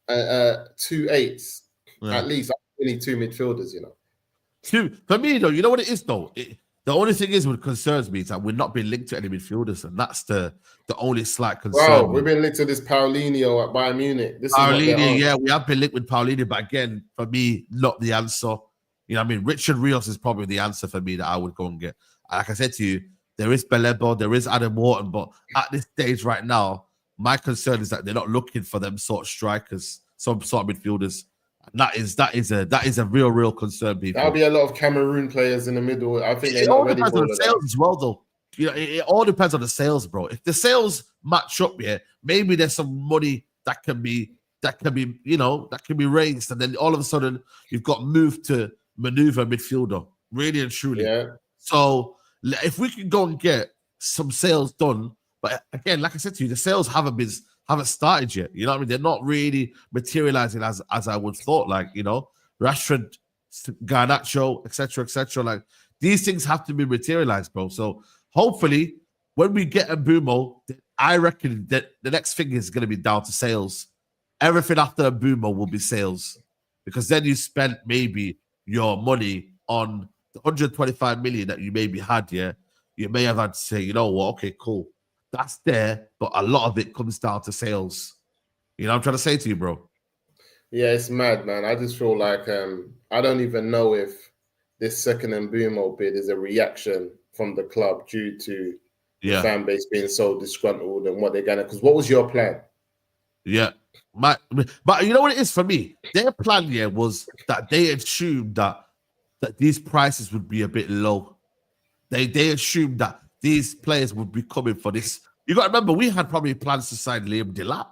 2 8s Yeah. at least. We need 2 midfielders, For me, though, you know what it is, though? The only thing is what concerns me is that we're not being linked to any midfielders, and that's the only slight concern. Bro, we've been linked to this Paulinho at Bayern Munich. This is what they're on. Yeah, we have been linked with Paulinho, but again, for me, not the answer. You know what I mean? Richard Rios is probably the answer for me that I would go and get. Like I said to you, there is Belebo, there is Adam Wharton, but at this stage right now, my concern is that they're not looking for them sort of strikers, some sort of midfielders. And that is a real concern, people. There'll be a lot of Cameroon players in the middle. I think it all depends on the sales as well, though. You know, it all depends on the sales, bro. If the sales match up, maybe there's some money that can be raised, and then all of a sudden you've got moved to maneuver midfielder, really and truly. Yeah. So if we can go and get some sales done, but again, like I said to you, the sales haven't started yet. You know what I mean? They're not really materializing as I would thought. Like, Rashford, Garnacho, etc. Like, these things have to be materialized, bro. So hopefully, when we get Mbeumo, I reckon that the next thing is going to be down to sales. Everything after Mbeumo will be sales, because then you spent maybe your money on the 125 million that you maybe had. Yeah, you may have had to say, you know what? Okay, cool, that's there, but a lot of it comes down to sales. You know what I'm trying to say to you, bro? Yeah, it's mad, man. I just feel like I don't even know if this second Mbeumo bid is a reaction from the club due to the fan base being so disgruntled and what they're gonna. Because what was your plan? Yeah, but you know what it is for me? Their plan was that they assumed that these prices would be a bit low. They assumed that these players would be coming for this. You got to remember, we had probably plans to sign Liam Delap.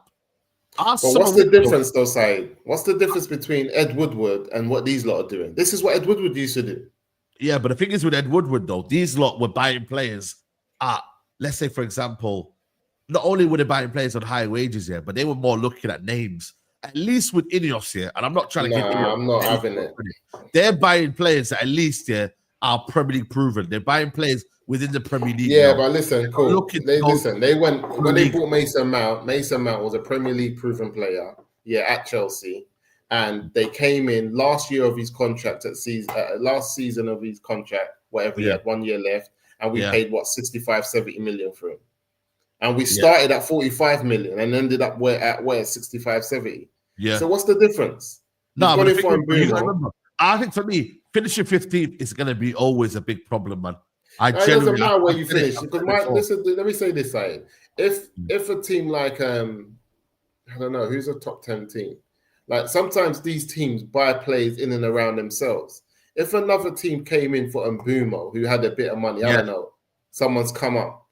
But what's the difference, though, Saeed? What's the difference between Ed Woodward and what these lot are doing? This is what Ed Woodward used to do. Yeah, but the thing is with Ed Woodward, though, these lot were buying players at, let's say, for example, not only were they buying players on high wages but they were more looking at names. At least with Ineos here, and I'm not trying to get Ineos. I'm not having it. They're buying players that at least are Premier League proven. They're buying players within the Premier League. Yeah, but listen, cool. They went when they bought Mason Mount. Mason Mount was a Premier League proven player. Yeah, at Chelsea, and they came in last year of his contract last season of his contract, whatever he had, 1 year left, and we paid 65-70 million for him. And we started at 45 million and ended up at 65-70. Yeah. So what's the difference? I think for me, finishing 15th is going to be always a big problem, man. It doesn't matter where you finish. Because let me say this, Saeed. If a team like I don't know who's a top 10 team, like sometimes these teams buy players in and around themselves. If another team came in for Mbeumo who had a bit of money, I don't know, someone's come up.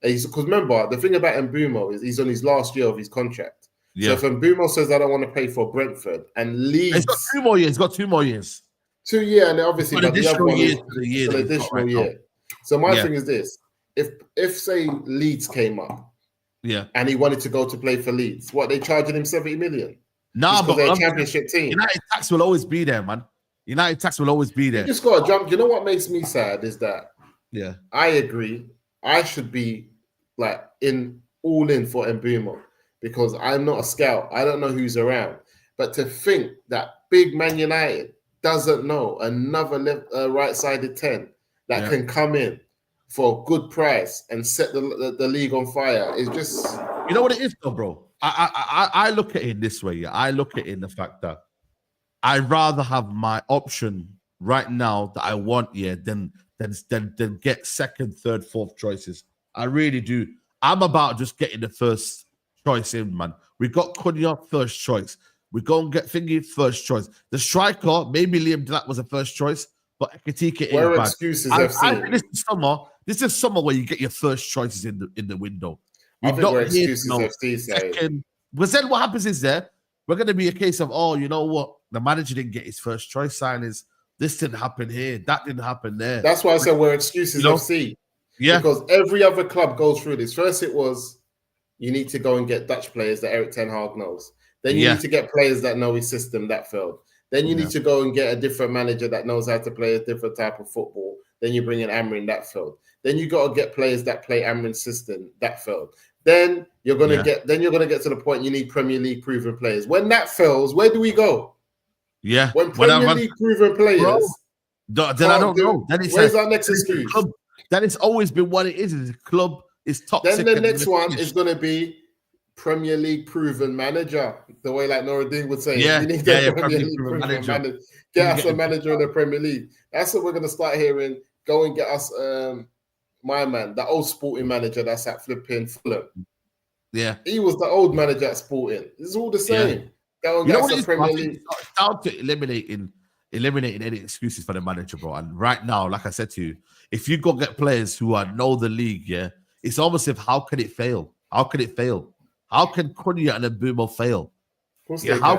Because remember, the thing about Mbeumo is he's on his last year of his contract. Yeah. So if Mbeumo says, I don't want to play for Brentford and leaves... He's got 2 more years. He's got 2 more years. 2 years, and obviously... But the other one is an additional year. So my thing is this. If say, Leeds came up and he wanted to go to play for Leeds, what, they charging him 70 million? Nah, but they're a championship team. United tax will always be there, man. United tax will always be there. You just got to jump. You know what makes me sad is that I agree. I should be like all in for Mbeumo because I'm not a scout. I don't know who's around. But to think that big Man United doesn't know another right-sided 10 that can come in for a good price and set the league on fire is just... You know what it is though, bro? I look at it this way. I look at it in the fact that I'd rather have my option right now that I want than get second, third, fourth choices. I really do. I'm about just getting the first choice in, man. We got Cunha, first choice. We go and get Thingy, first choice. The striker, maybe Liam Delap was a first choice, but Ekitike ain't Where bad. Excuses I FC? think this is summer where you get your first choices in the window. I think we're Excuses FC second. But then what happens is we're going to be a case of, oh, you know what? The manager didn't get his first choice signings. This didn't happen here. That didn't happen there. That's why I said we're Excuses FC. Yeah. Because every other club goes through this. First it was, you need to go and get Dutch players that Erik ten Hag knows. Then you need to get players that know his system. That failed. Then you need to go and get a different manager that knows how to play a different type of football. Then you bring in Amrin. That failed. Then you got to get players that play Amrin's system. That failed. then you're gonna get to the point you need Premier League proven players. When that fails, where do we go? Yeah. When Premier League proven players, then I don't know. Where's our next excuse? That it's always been what it is. It's a club. It's toxic. Then the next one is going to be Premier League proven manager. The way like Noradine would say, you need a Premier League proven manager. Get us a manager in the Premier League. That's what we're going to start hearing. Go and get us my man, the old Sporting manager that's at flipping Fulham. Yeah, he was the old manager at Sporting. It's all the same. Yeah. Go and get us a Premier League. It's down to eliminating any excuses for the manager, bro. And right now, like I said to you, if you go get players who know the league, it's almost if how can it fail? How can it fail? How can Cunha and Mbeumo fail? How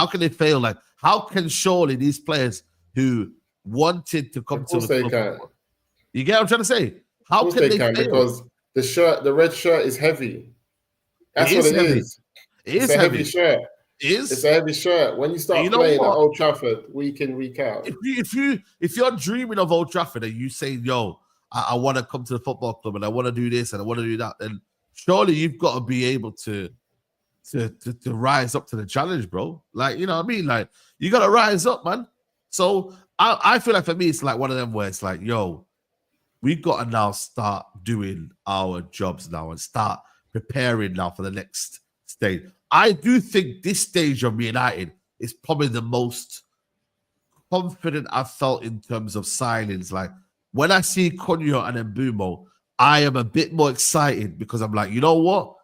can they fail? Like, how can surely these players who wanted to come to the club, you get what I'm trying to say? How can they fail? Because the red shirt is heavy. That's what it is. It's a heavy shirt. It's a heavy shirt. When you start playing at Old Trafford week in, week out. If you're dreaming of Old Trafford and you say, yo, I want to come to the football club and I want to do this and I want to do that, then surely you've got to be able to rise up to the challenge, bro. Like, you know what I mean? Like, you got to rise up, man. So I feel like for me, it's like one of them where it's like, yo, we got to now start doing our jobs now and start preparing now for the next stage. I do think this stage of United is probably the most confident I've felt in terms of signings. Like, when I see Cunha and Mbeumo, I am a bit more excited because I'm like, you know what?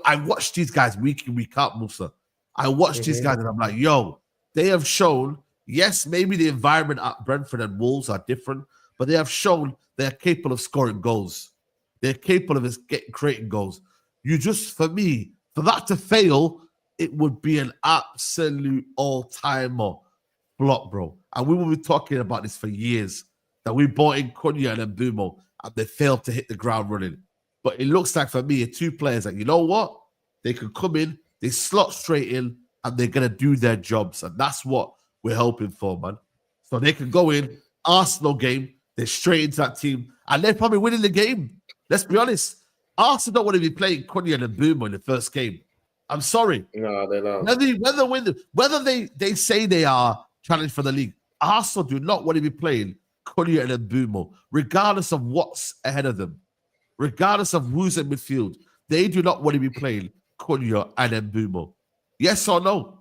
I watch these guys week in, week out, Musa. I watch these guys and I'm like, yo, they have shown, yes, maybe the environment at Brentford and Wolves are different, but they have shown they're capable of scoring goals. They're capable of creating goals. For me, for that to fail, it would be an absolute all-timer flop, bro. And we will be talking about this for years, that we bought in Cunha and Mbeumo and they failed to hit the ground running. But it looks like for me, two players that, you know what? They can come in, they slot straight in, and they're going to do their jobs. And that's what we're hoping for, man. So they can go in, Arsenal game, they're straight into that team, and they're probably winning the game. Let's be honest. Arsenal don't want to be playing Cunha and Mbeumo in the first game. I'm sorry. No, they don't. Whether they say they are challenged for the league, Arsenal do not want to be playing Cunha and Mbeumo, regardless of what's ahead of them, regardless of who's in midfield. They do not want to be playing Cunha and Mbeumo. Yes or no?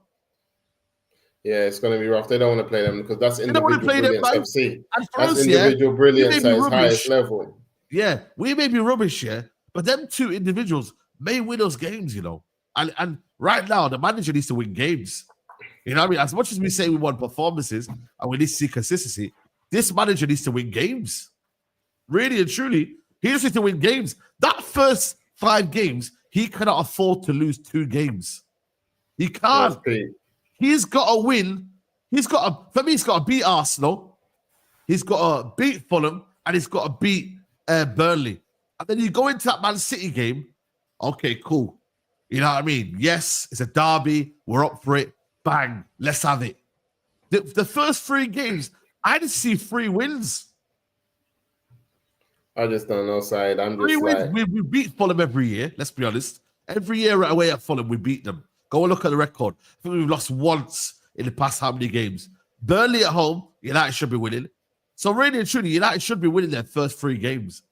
Yeah, it's going to be rough. They don't want to play them because that's individual brilliance FC. That's individual brilliance at its highest level. Yeah, we may be rubbish, but them two individuals may win us games, you know. And right now, the manager needs to win games. You know what I mean? As much as we say we want performances and we need to see consistency, this manager needs to win games. Really and truly, he just needs to win games. That first 5 games, he cannot afford to lose 2 games. He can't. He's got to win. For me, he's got to beat Arsenal. He's got to beat Fulham, and he's got to beat Burnley. And then you go into that Man City game. Okay, cool. You know what I mean? Yes, it's a derby. We're up for it. Bang. Let's have it. The first 3 games, I didn't see 3 wins. I just don't know, Saeed. I'm just like... We beat Fulham every year. Let's be honest. Every year away at Fulham, we beat them. Go and look at the record. I think we've lost once in the past how many games? Burnley at home, United should be winning. So really and truly, United should be winning their first 3 games.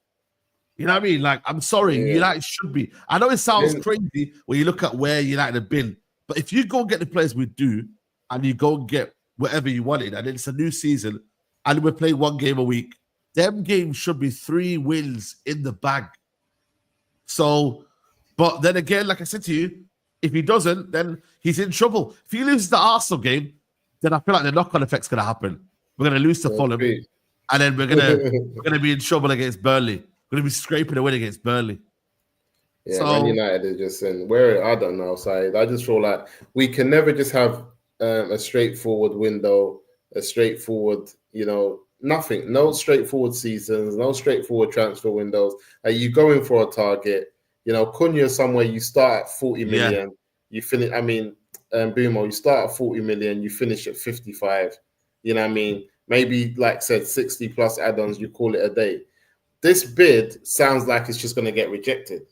You know what I mean? Like, I'm sorry, United should be. I know it sounds crazy when you look at where United have been, but if you go and get the players we do, and you go and get whatever you wanted, and it's a new season, and we're playing 1 game a week, them games should be 3 wins in the bag. So, but then again, like I said to you, if he doesn't, then he's in trouble. If he loses the Arsenal game, then I feel like the knock-on effect's going to happen. We're going to lose to Fulham, and then we're gonna be in trouble against Burnley. We're going to be scraping a win against Burnley. Yeah, Man United is just in where I don't know, Saeed. I just feel like we can never just have a straightforward window, a straightforward, nothing. No straightforward seasons, no straightforward transfer windows. Are you going for a target? Cunha somewhere you start at 40 million, you finish. I mean, Mbeumo, you start at 40 million, you finish at 55. You know what I mean? Maybe, like I said, 60 plus add-ons, you call it a day. This bid sounds like it's just going to get rejected.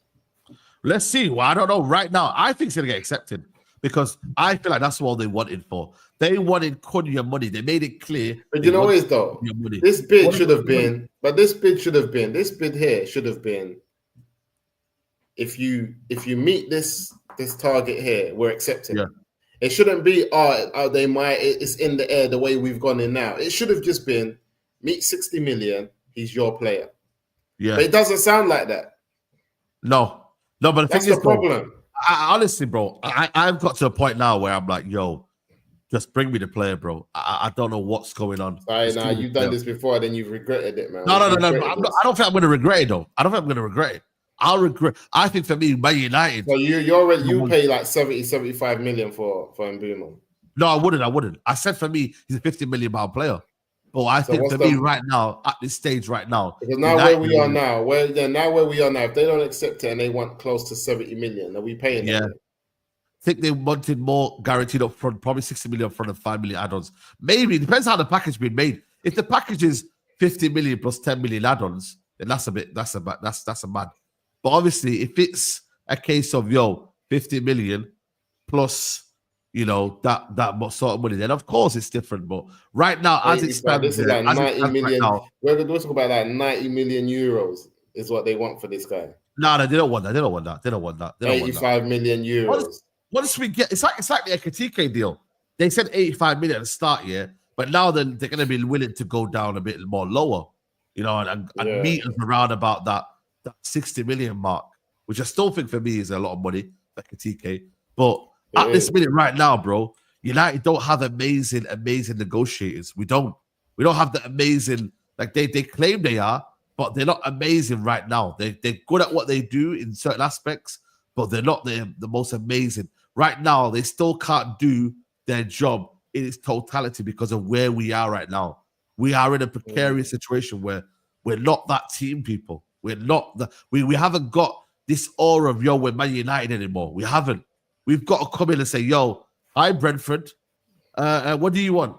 Let's see. Well, I don't know. Right now, I think it's going to get accepted because I feel like that's what they wanted for. They wanted Cunha money. They made it clear. But you know what is though? This bid should have been, this bid here should have been, if you meet this target here, we're accepting. Yeah. It shouldn't be, they might, it's in the air the way we've gone in now. It should have just been, meet 60 million, he's your player. Yeah. But it doesn't sound like that. No, but that's the problem. Honestly, bro, I've got to a point now where I'm like, yo, just bring me the player, bro. I don't know what's going on. Sorry, you've done this before, then you've regretted it, man. No. I don't think I'm going to regret it, though. I don't think I'm going to regret it. I think for me, Man United. So you pay like 75 million for Mbeumo. No, I wouldn't. I said for me, he's a 50 million pound player. But I think for me right now, at this stage right now, because now where we are now, if they don't accept it and they want close to 70 million, are we paying them? I think they wanted more guaranteed up front, probably 60 million up front and 5 million add-ons. Maybe it depends how the package been made. If the package is 50 million plus 10 million add-ons, then that's a mad. But obviously, if it's a case of 50 million plus, that sort of money, then of course it's different. But right now, as it stands, this is like 90 million. We're talking about like 90 million euros is what they want for this guy. No, they don't want that. They don't want that. 85 million euros. Once we get, it's like the Ekatike deal. They said 85 million at the start, but now they're going to be willing to go down a bit more lower, and meet us around about that 60 million mark, which I still think for me is a lot of money, Ekatike. But at this minute right now, bro, United don't have amazing negotiators. We don't have the amazing, like they claim they are, but they're not amazing right now. They're good at what they do in certain aspects, but they're not the most amazing. Right now, they still can't do their job in its totality because of where we are right now. We are in a precarious situation where we're not that team, people. We're not we haven't got this aura of we're Man United anymore. We haven't. We've got to come in and say, hi Brentford. What do you want?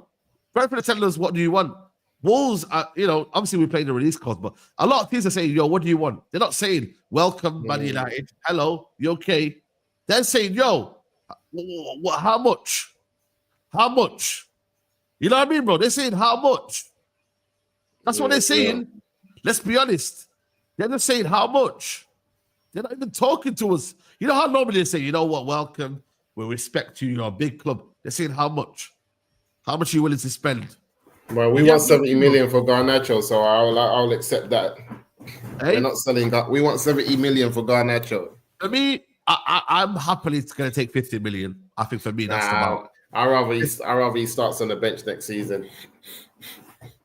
Brentford are telling us, what do you want? Wolves are, obviously we played the release clause, but a lot of teams are saying, what do you want? They're not saying, welcome, Man United. Hello, you okay? They're saying, how much? How much? You know what I mean, bro? They're saying, how much? That's what they're saying. Let's be honest. They're just saying, how much? They're not even talking to us. You know how normally they say, you know what, welcome, we respect you, you're a big club. They're saying, how much? How much are you willing to spend? Well, we want 70 million for Garnacho, so I'll accept that. Hey? We're not selling. We want 70 million for Garnacho. For me, I'm happily going to take 50 million. I think for me, that's about. I'd rather he starts on the bench next season.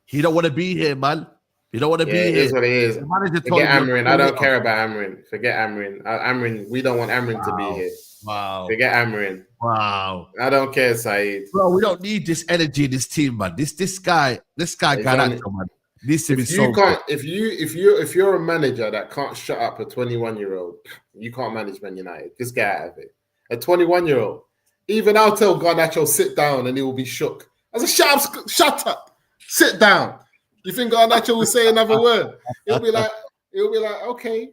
He don't want to be here, man. You don't want to be here. It is what it is. Forget Amrin. I don't care about Amrin. Forget Amrin. Amrin. We don't want Amrin to be here. Wow. Forget Amrin. Wow. I don't care, Saeed. Bro, we don't need this energy in this team, man. This guy, Garnacho, man, needs to be so good. If you're a manager that can't shut up a 21-year-old, you can't manage Man United. Just get out of it. A 21-year-old. Even I'll tell Garnacho, sit down, and he will be shook. I said, shut up. Sit down. You think Garnacho will say another word? He'll be like, okay,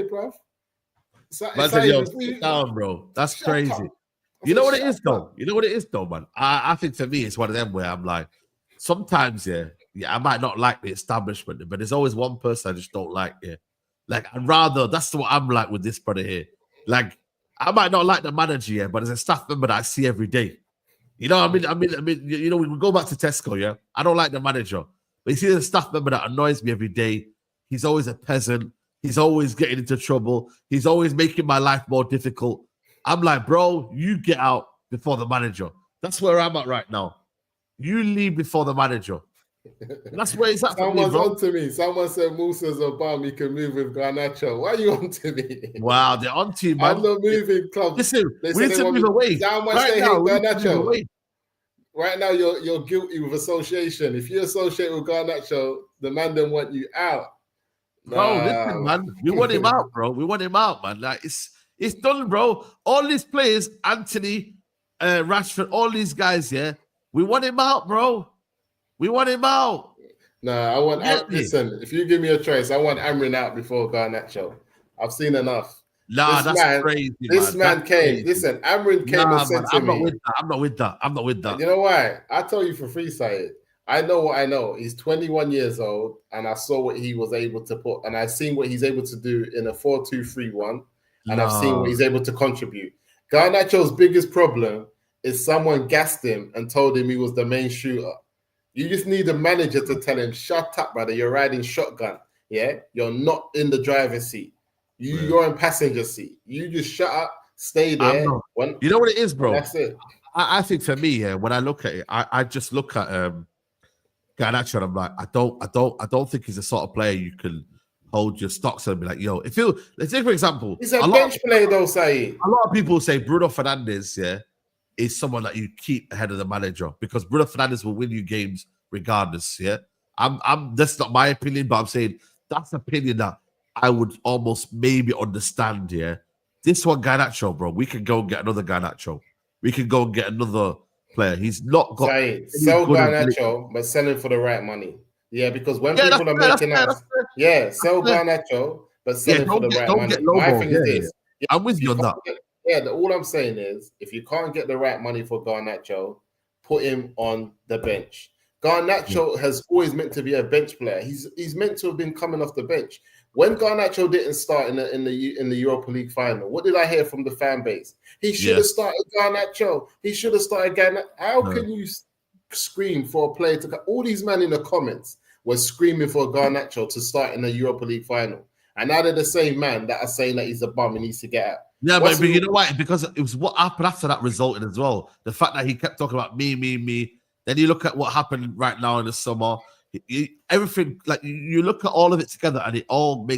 bro. Sit down, bro. That's crazy. You know what it is, though? Man. I think for me, it's one of them where I'm like, sometimes, I might not like the establishment, but there's always one person I just don't like. Like, I'd rather. That's what I'm like with this brother here. Like, I might not like the manager, but there's a staff member that I see every day. You know, I mean, we go back to Tesco. I don't like the manager. But you see the staff member that annoys me every day. He's always a peasant. He's always getting into trouble. He's always making my life more difficult. I'm like, bro, you get out before the manager. That's where I'm at right now. You leave before the manager. That's where it's at. Someone's on to me. Someone said Musa's a bum. He can move with Garnacho. Why are you on to me? Wow, they're on to you, man. I'm not moving, club. Listen, we need to move away. Right now, Garnacho. Right now, you're guilty with association. If you associate with Garnacho, the man don't want you out. Bro, listen, man. We want him out, bro. We want him out, man. Like it's done, bro. All these players, Anthony, Rashford, all these guys, we want him out, bro. We want him out. I want. Listen, if you give me a choice, I want Amrin out before Garnacho. I've seen enough. Nah, that's crazy, This man. man came. Listen, Amrin came and said to me, I'm not with that. I'm not with that. You know why? I tell you for free, Saeed. I know what I know. He's 21 years old, and I saw what he was able to put, and I've seen what he's able to do in a 4-2-3-1, and I've seen what he's able to contribute. Garnacho's biggest problem is someone gassed him and told him he was the main shooter. You just need a manager to tell him, shut up, brother. You're riding shotgun. Yeah, you're not in the driver's seat. You're in passenger seat. You just shut up, stay there. You know what it is, bro? That's it. I think for me, when I look at it, I just look at Garnacho and I'm like, I don't think he's the sort of player you can hold your stocks and be like, yo, let's say for example, he's a bench player though, Saeed. A lot of people say Bruno Fernandes, is someone that you keep ahead of the manager because Bruno Fernandes will win you games regardless. Yeah, that's not my opinion, but I'm saying that's an opinion that I would almost maybe understand. Yeah, this one Garnacho, bro, we can go and get another Garnacho. We can go and get another player. He's not got sell Garnacho, but sell him for the right money. Yeah, because when people are making us, sell Garnacho, but sell him for the right money. My thing is this. I'm with you on that. All I'm saying is, if you can't get the right money for Garnacho, put him on the bench. Garnacho has always meant to be a bench player. He's meant to have been coming off the bench. When Garnacho didn't start in the Europa League final, what did I hear from the fan base? He should have started Garnacho. He should have started Garnacho. How can you scream for a player to come? All these men in the comments were screaming for Garnacho to start in the Europa League final. And now they're the same man that are saying that he's a bum and needs to get out. Yeah, but you know why? Because it was what happened after that resulted as well. The fact that he kept talking about me. Then you look at what happened right now in the summer. Everything, like you look at all of it together, and it all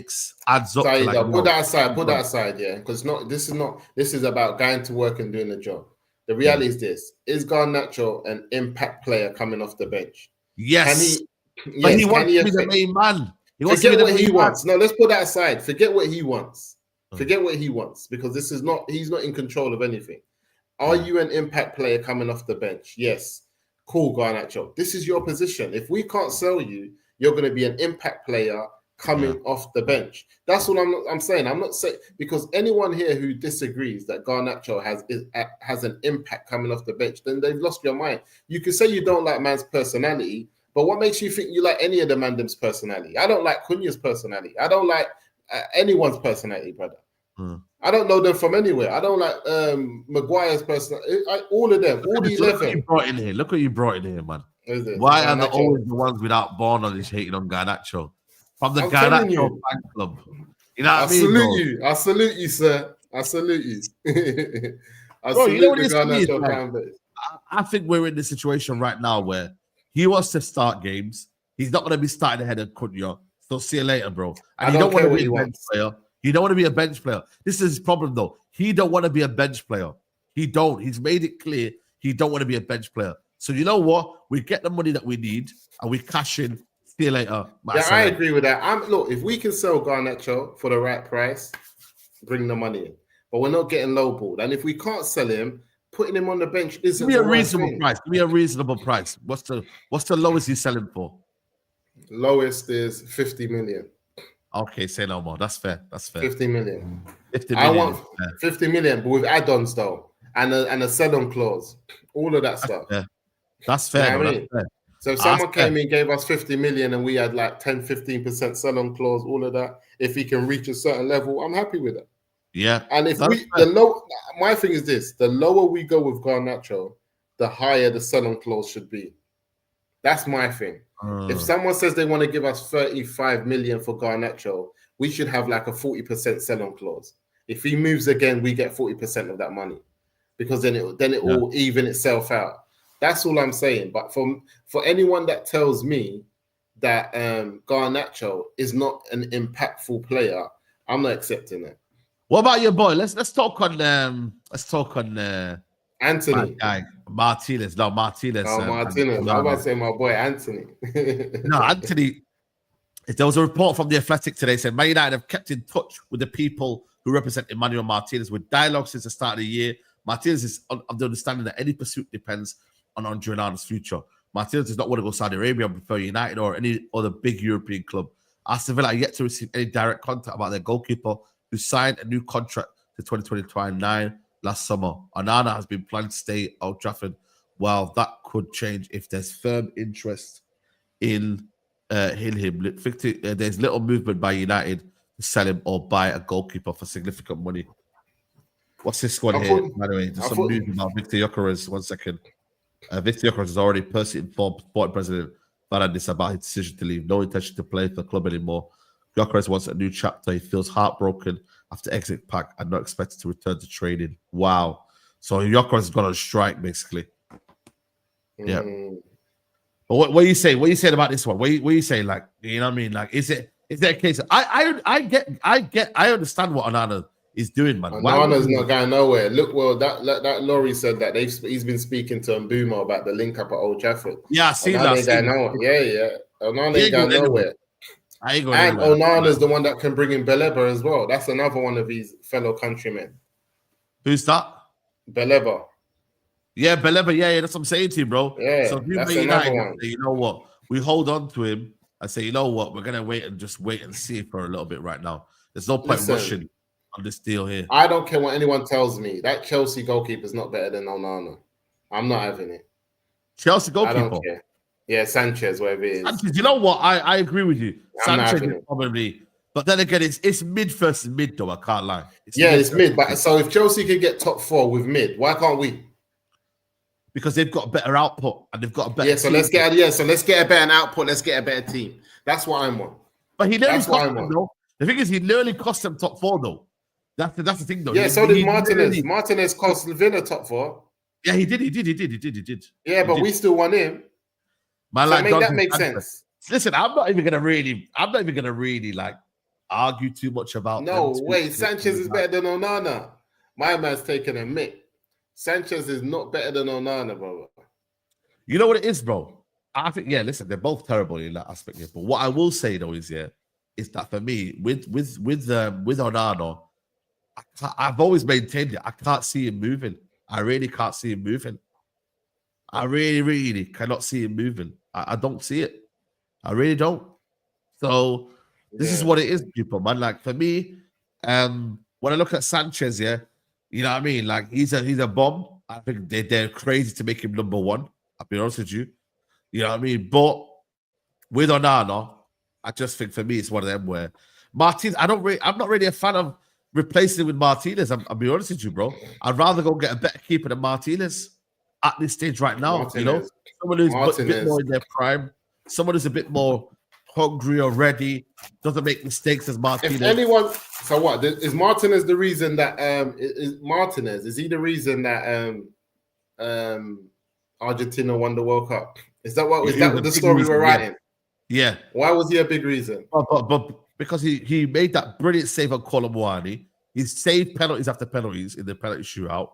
adds up. Put that aside, yeah. Because this is about going to work and doing the job. The reality is this: is Garnacho an impact player coming off the bench? Yes, but he wants to be the main man. Forget what he wants. No, let's put that aside. Forget what he wants. Forget what he wants, because he's not in control of anything. Are you an impact player coming off the bench? Yes. Cool, Garnacho. This is your position. If we can't sell you, you're going to be an impact player coming off the bench. That's what I'm saying. I'm not saying, because anyone here who disagrees that Garnacho has an impact coming off the bench, then they've lost your mind. You can say you don't like man's personality, but what makes you think you like any of the mandem's personality? I don't like Cunha's personality. I don't like anyone's personality, brother. I don't know them from anywhere. I don't like Maguire's personality. All of them, all the 11. Look what you brought in here, man. Why are they always the ones without born on this hating on Garnacho? From the Garnacho fan club. You know what I mean? I salute you, sir. I salute you. You know what the Garnacho fan base. I think we're in this situation right now where he wants to start games. He's not going to be starting ahead of Cunha. So see you later, bro. And he don't want to be a bench player. He don't want to be a bench player. This is his problem, though. He don't want to be a bench player. He don't. He's made it clear he don't want to be a bench player. So you know what? We get the money that we need and we cash in. See you later. I agree with that. Look, if we can sell Garnacho for the right price, bring the money in. But we're not getting lowballed. And if we can't sell him, putting him on the bench isn't Give me a reasonable price. Give me a reasonable price. What's the lowest he's selling for? Lowest is 50 million. Okay, say no more. That's fair. 50 million. 50 million. I want 50 million, but with add-ons though, and a sell-on clause. All of that stuff. That's fair. You know what I mean? Fair. So if someone came in, gave us 50 million, and we had like 10-15% sell-on clause, all of that. If he can reach a certain level, I'm happy with it. Yeah. And if my thing is this: the lower we go with Garnacho, the higher the sell-on clause should be. That's my thing. If someone says they want to give us 35 million for Garnacho, we should have like a 40% sell-on clause. If he moves again, we get 40% of that money, because then it will even itself out. That's all I'm saying. But for anyone that tells me that Garnacho is not an impactful player, I'm not accepting it. What about your boy? Let's talk on Anthony. Martinez. No, Martinez. Martinez. I'm about to say my boy Anthony. No, Anthony. There was a report from The Athletic today saying Man United have kept in touch with the people who represent Emmanuel Martinez with dialogue since the start of the year. Martinez is of the understanding that any pursuit depends on Andre Onana's future. Martinez does not want to go to Saudi Arabia and prefer United or any other big European club. Aston Villa are yet to receive any direct contact about their goalkeeper who signed a new contract to 2029 last summer. Onana has been planning to stay at Old Trafford. While that could change if there's firm interest in him. There's little movement by United to sell him or buy a goalkeeper for significant money. What's this squad here, by the way? There's some news about Victor Gyökeres. 1 second. Victor Gyökeres has already personally informed Sporting President Varadis about his decision to leave. No intention to play for the club anymore. Gyökeres wants a new chapter. He feels heartbroken after exit pack and not expected to return to training. Wow. So Gyökeres has gone on strike, basically. Yeah. But what you say? What you saying about this one? What you saying? Like, you know what I mean? Like, is it a case? I understand what Onana is doing, man. Onana's not going nowhere. Look, well, that Laurie said that he's been speaking to Mbeumo about the link up at Old Trafford. Yeah, I see that. Yeah. Onana ain't going nowhere. And Onana's the one that can bring in Beleba as well. That's another one of his fellow countrymen. Who's that? Beleba. Yeah, Beleba. Yeah, that's what I'm saying to you, bro. Yeah, so if you that's another one. Say, you know what? We hold on to him and say, you know what? We're gonna wait and see for a little bit right now. There's no point rushing on this deal here. I don't care what anyone tells me. That Chelsea goalkeeper is not better than Onana. I'm not having it. Chelsea goalkeeper. I don't care. Yeah, Sanchez, whatever it is. Sanchez, you know what? I agree with you. Sanchez is probably, but then again, it's mid versus mid, though. I can't lie. It's mid. But so if Chelsea could get top 4 with mid, why can't we? Because they've got better output and they've got a better. Yeah, so let's get a better output. Let's get a better team. That's what I'm on. But he nearly cost them, though. The thing is, he nearly cost them top 4, though. That's the thing, though. Yeah, so did Martinez. Martinez cost Villa top 4. Yeah, he did. Yeah, but we still won him. Man, so that makes sense. Listen, I'm not even gonna really like argue too much about. No way, Sanchez is better than Onana. My man's taking a mick. Sanchez is not better than Onana, bro. You know what it is, bro? I think, listen, they're both terrible in that aspect. Yeah. But what I will say though is that for me, with Onana, I've always maintained it. I can't see him moving. I really can't see him moving. I really, really cannot see him moving. I don't see it. I really don't. So this is what it is, people, man. Like for me, when I look at Sanchez, you know what I mean? Like he's a bomb. I think they're crazy to make him number 1. I'll be honest with you. You know what I mean? But with Onana, I just think for me it's one of them where Martinez. I'm not really a fan of replacing him with Martinez. I'll be honest with you, bro. I'd rather go get a better keeper than Martinez at this stage right now. Martinez. You know, someone who's a bit more in their prime, someone who's a bit more hungry or ready, doesn't make mistakes as Martinez. If anyone, so what is Martinez the reason that is he the reason that Argentina won the World Cup? Is that what the story we're writing? Yeah. Why was he a big reason? But because he made that brilliant save on Colomboani. He saved penalties after penalties in the penalty shootout.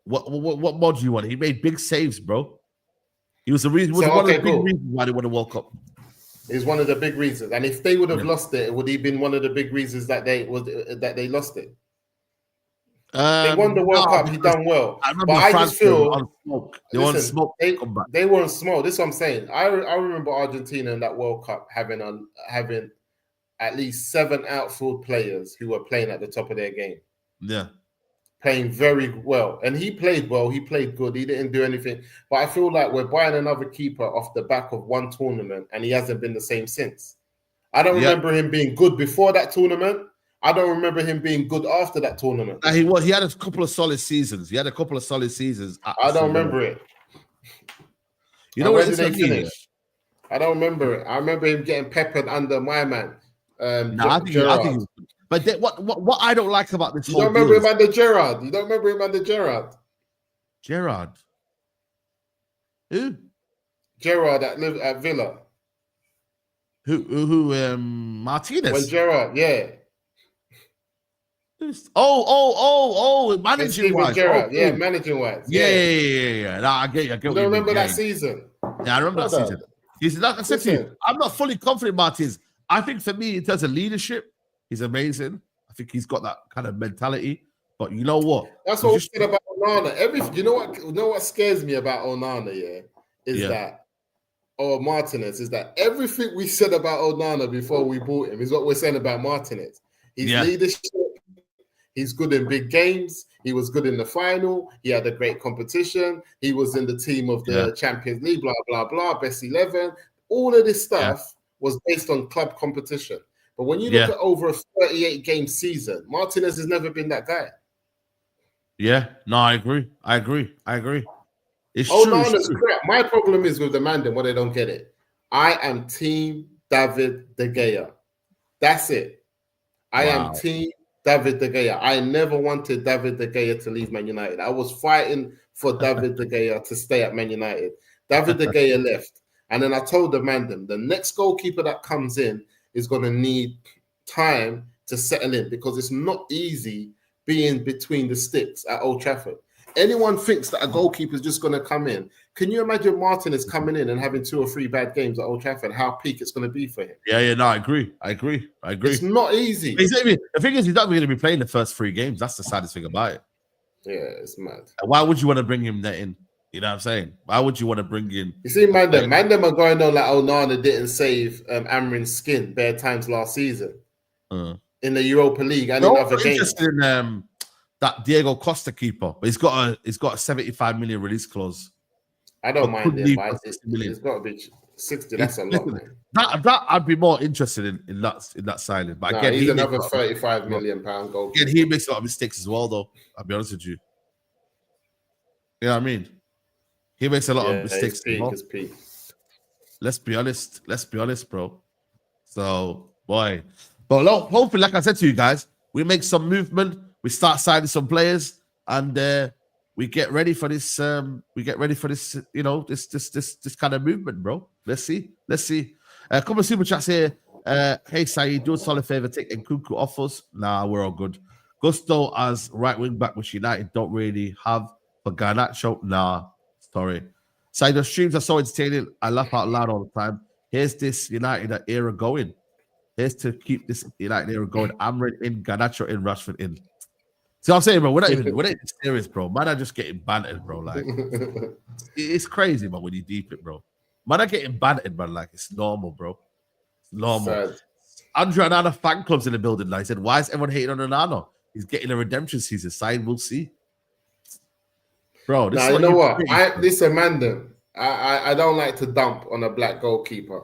What more do you want? He made big saves, bro. He was the reason. One of the big reasons why they won the World Cup. Is one of the big reasons. And if they would have lost it, would he been one of the big reasons that they lost it? They won the World Cup. He done well. I just feel they were on smoke. They were on smoke. This is what I'm saying. I remember Argentina in that World Cup having at least 7 outfield players who were playing at the top of their game. Yeah. Playing very well. And he played well. He played good. He didn't do anything. But I feel like we're buying another keeper off the back of one tournament and he hasn't been the same since. I don't remember him being good before that tournament. I don't remember him being good after that tournament. He had a couple of solid seasons. I don't remember it. You know where did they finish? I don't remember it. I remember him getting peppered under my man. I think but what I don't like about this whole deal. You don't remember him under Gerrard? You don't remember him under Gerrard? Gerrard? Who? Gerrard at Villa. Who? Martinez? When Gerrard, yeah. Managing wise. Managing wise. Yeah. No, I get you. You don't remember that season? Yeah, I remember that season. Like I said to you, I'm not fully confident Martinez. I think for me, in terms of leadership, he's amazing. I think he's got that kind of mentality. But you know what? That's what we said about Onana. You know what scares me about Onana, Martinez, is that everything we said about Onana before we bought him is what we're saying about Martinez. His leadership, He's good in big games. He was good in the final. He had a great competition. He was in the team of the Champions League, blah, blah, blah, best 11. All of this stuff was based on club competition. But when you look at over a 38-game season, Martinez has never been that guy. Yeah, no, I agree. It's Nana's crap. My problem is with the Mandem, why they don't get it. I am team David De Gea. That's it. I am team David De Gea. I never wanted David De Gea to leave Man United. I was fighting for David De Gea to stay at Man United. David De Gea left. And then I told the Mandem, the next goalkeeper that comes in is going to need time to settle in because it's not easy being between the sticks at Old Trafford. Anyone thinks that a goalkeeper is just going to come in. Can you imagine Martinez coming in and having 2 or 3 bad games at Old Trafford? How peak it's going to be for him? Yeah, no, I agree. It's not easy. The thing is, he's not going to be playing the first 3 games. That's the saddest thing about it. Yeah, it's mad. Why would you want to bring him there in? You know what I'm saying? Why would you want to bring in? You see, Mandem are going on like Onana didn't save Amrin's skin bare times last season in the Europa League and in other games. Interested in that Diego Costa keeper, but he's got a 75 million release clause. I don't mind it, but it's got to be 60. That's a lot, man. That I'd be more interested in that signing. But again, he's another 35 million pound goal. Again, he makes a lot of mistakes as well, though. I'll be honest with you. You know what I mean? He makes a lot of mistakes. Let's be honest, bro. So, boy. But hopefully, like I said to you guys, we make some movement. We start signing some players, and we get ready for this. You know, this kind of movement, bro. Let's see. A couple of super chats here. Hey, Saeed, do a solid favor. Take Nkunku off us. Nah, we're all good. Gusto as right wing back, which United don't really have. For Garnacho, nah. Sorry. Saeed, the streams are so entertaining. I laugh out loud all the time. Here's this United era going. Here's to keep this United era going. Amrin in, Garnacho in, Rashford in. See what I'm saying, bro? We're not even serious, bro. Man are just getting bantered, bro. Like, it's crazy, man, when you deep it, bro. Man are getting bantered, man. Like, it's normal, bro. It's normal. Andrew Onana fan club's in the building. Like I said, why is everyone hating on Onana? He's getting a redemption season. Side, we'll see. Bro, now, you know what? Listen, Mandem, I don't like to dump on a black goalkeeper,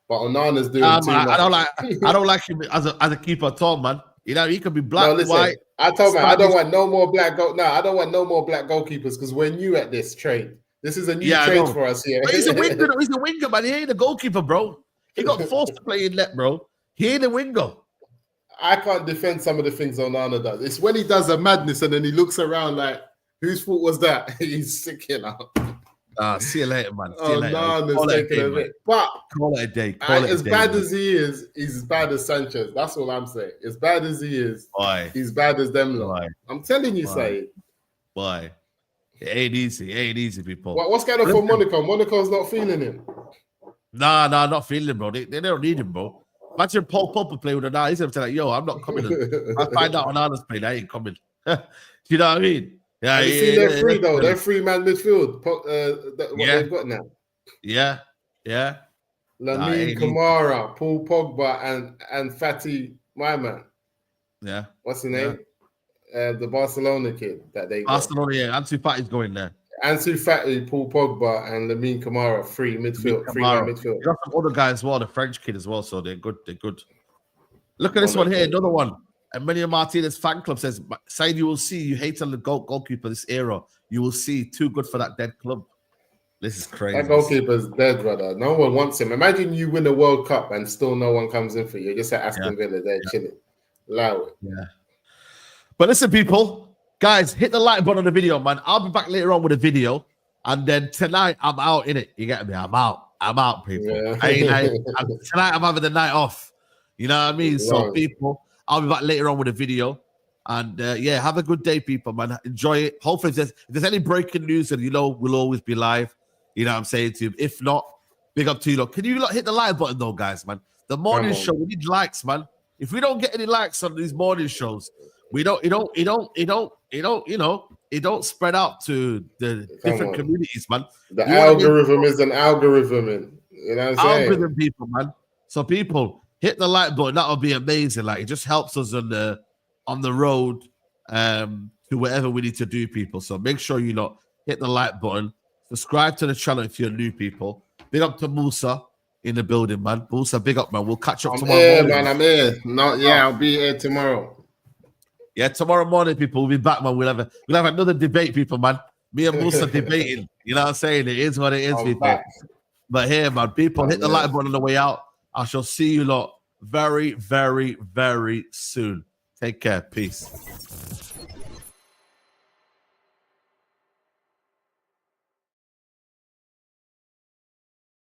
but Onana's doing too much. I don't like him as a keeper at all, man. You know, he could be black, white. I told man, I don't want no more black I don't want no more black goalkeepers because we're new at this trade. This is a new trade for us here. But he's a winger. He's a winger, man. He ain't a goalkeeper, bro. He got forced to play in net, bro. He ain't a winger. I can't defend some of the things Onana does. It's when he does a madness and then he looks around like, whose fault was that? He's sick, you know. See you later, man. See you later. Onana's taking a bit. But call it a day. As bad as he is, he's as bad as Sanchez. That's all I'm saying. As bad as he is, he's bad as them lot. I'm telling you, Saeed. Why? It ain't easy. It ain't easy, people. What's going on for Monaco? Monaco's not feeling him. Nah, not feeling him, bro. They don't need him, bro. Imagine Paul Pogba play with Onana. He's going to be like, yo, I'm not coming. I find out Onana's playing. I ain't coming. Do you know what I mean? Yeah, you see they're free, though. They're free-man midfield. They've got now. Yeah. Lamine Kamara, Paul Pogba, and Fatty, my man. Yeah. What's the name? The Barcelona kid that they got. Barcelona, yeah. Ansu Fati's going there. Ansu Fati, Paul Pogba, and Lamine Kamara, free midfield. You got some other guys as well, the French kid as well, so they're good. Look at this one here, another one. And Emilio Martinez fan club says, Saeed, you will see, you hate on the goalkeeper this era. You will see, too good for that dead club. This is crazy. That goalkeeper's dead, brother. No one wants him. Imagine you win a World Cup and still no one comes in for you. You're just at Aston Villa there chilling. Allow it. Yeah. But listen, people, guys, hit the like button on the video, man. I'll be back later on with a video. And then tonight, I'm out in it. You get me? I'm out, people. Yeah. Tonight, I'm having the night off. You know what I mean? So, people, I'll be back later on with a video. And have a good day, people, man. Enjoy it. Hopefully, if there's any breaking news, and we'll always be live. You know what I'm saying to you. If not, big up to you. Can you hit the like button though, guys, man? The morning show, we need likes, man. If we don't get any likes on these morning shows, it don't spread out to the different communities, man. The algorithm is an algorithm, you know what I'm saying? Algorithm, people, man. So people, hit the like button. That'll be amazing. Like, it just helps us on the road to whatever we need to do, people. So make sure you lot hit the like button, subscribe to the channel if you're new people. Big up to Musa in the building, man. Musa, big up, man. We'll catch up tomorrow morning. Man, I'm here. I'll be here tomorrow. Yeah, tomorrow morning, people. We'll be back, man. We'll have another debate, people, man. Me and Musa debating. You know what I'm saying? It is what it is, people. Back. But here, man, people, hit the like button on the way out. I shall see you lot very, very, very soon. Take care. Peace.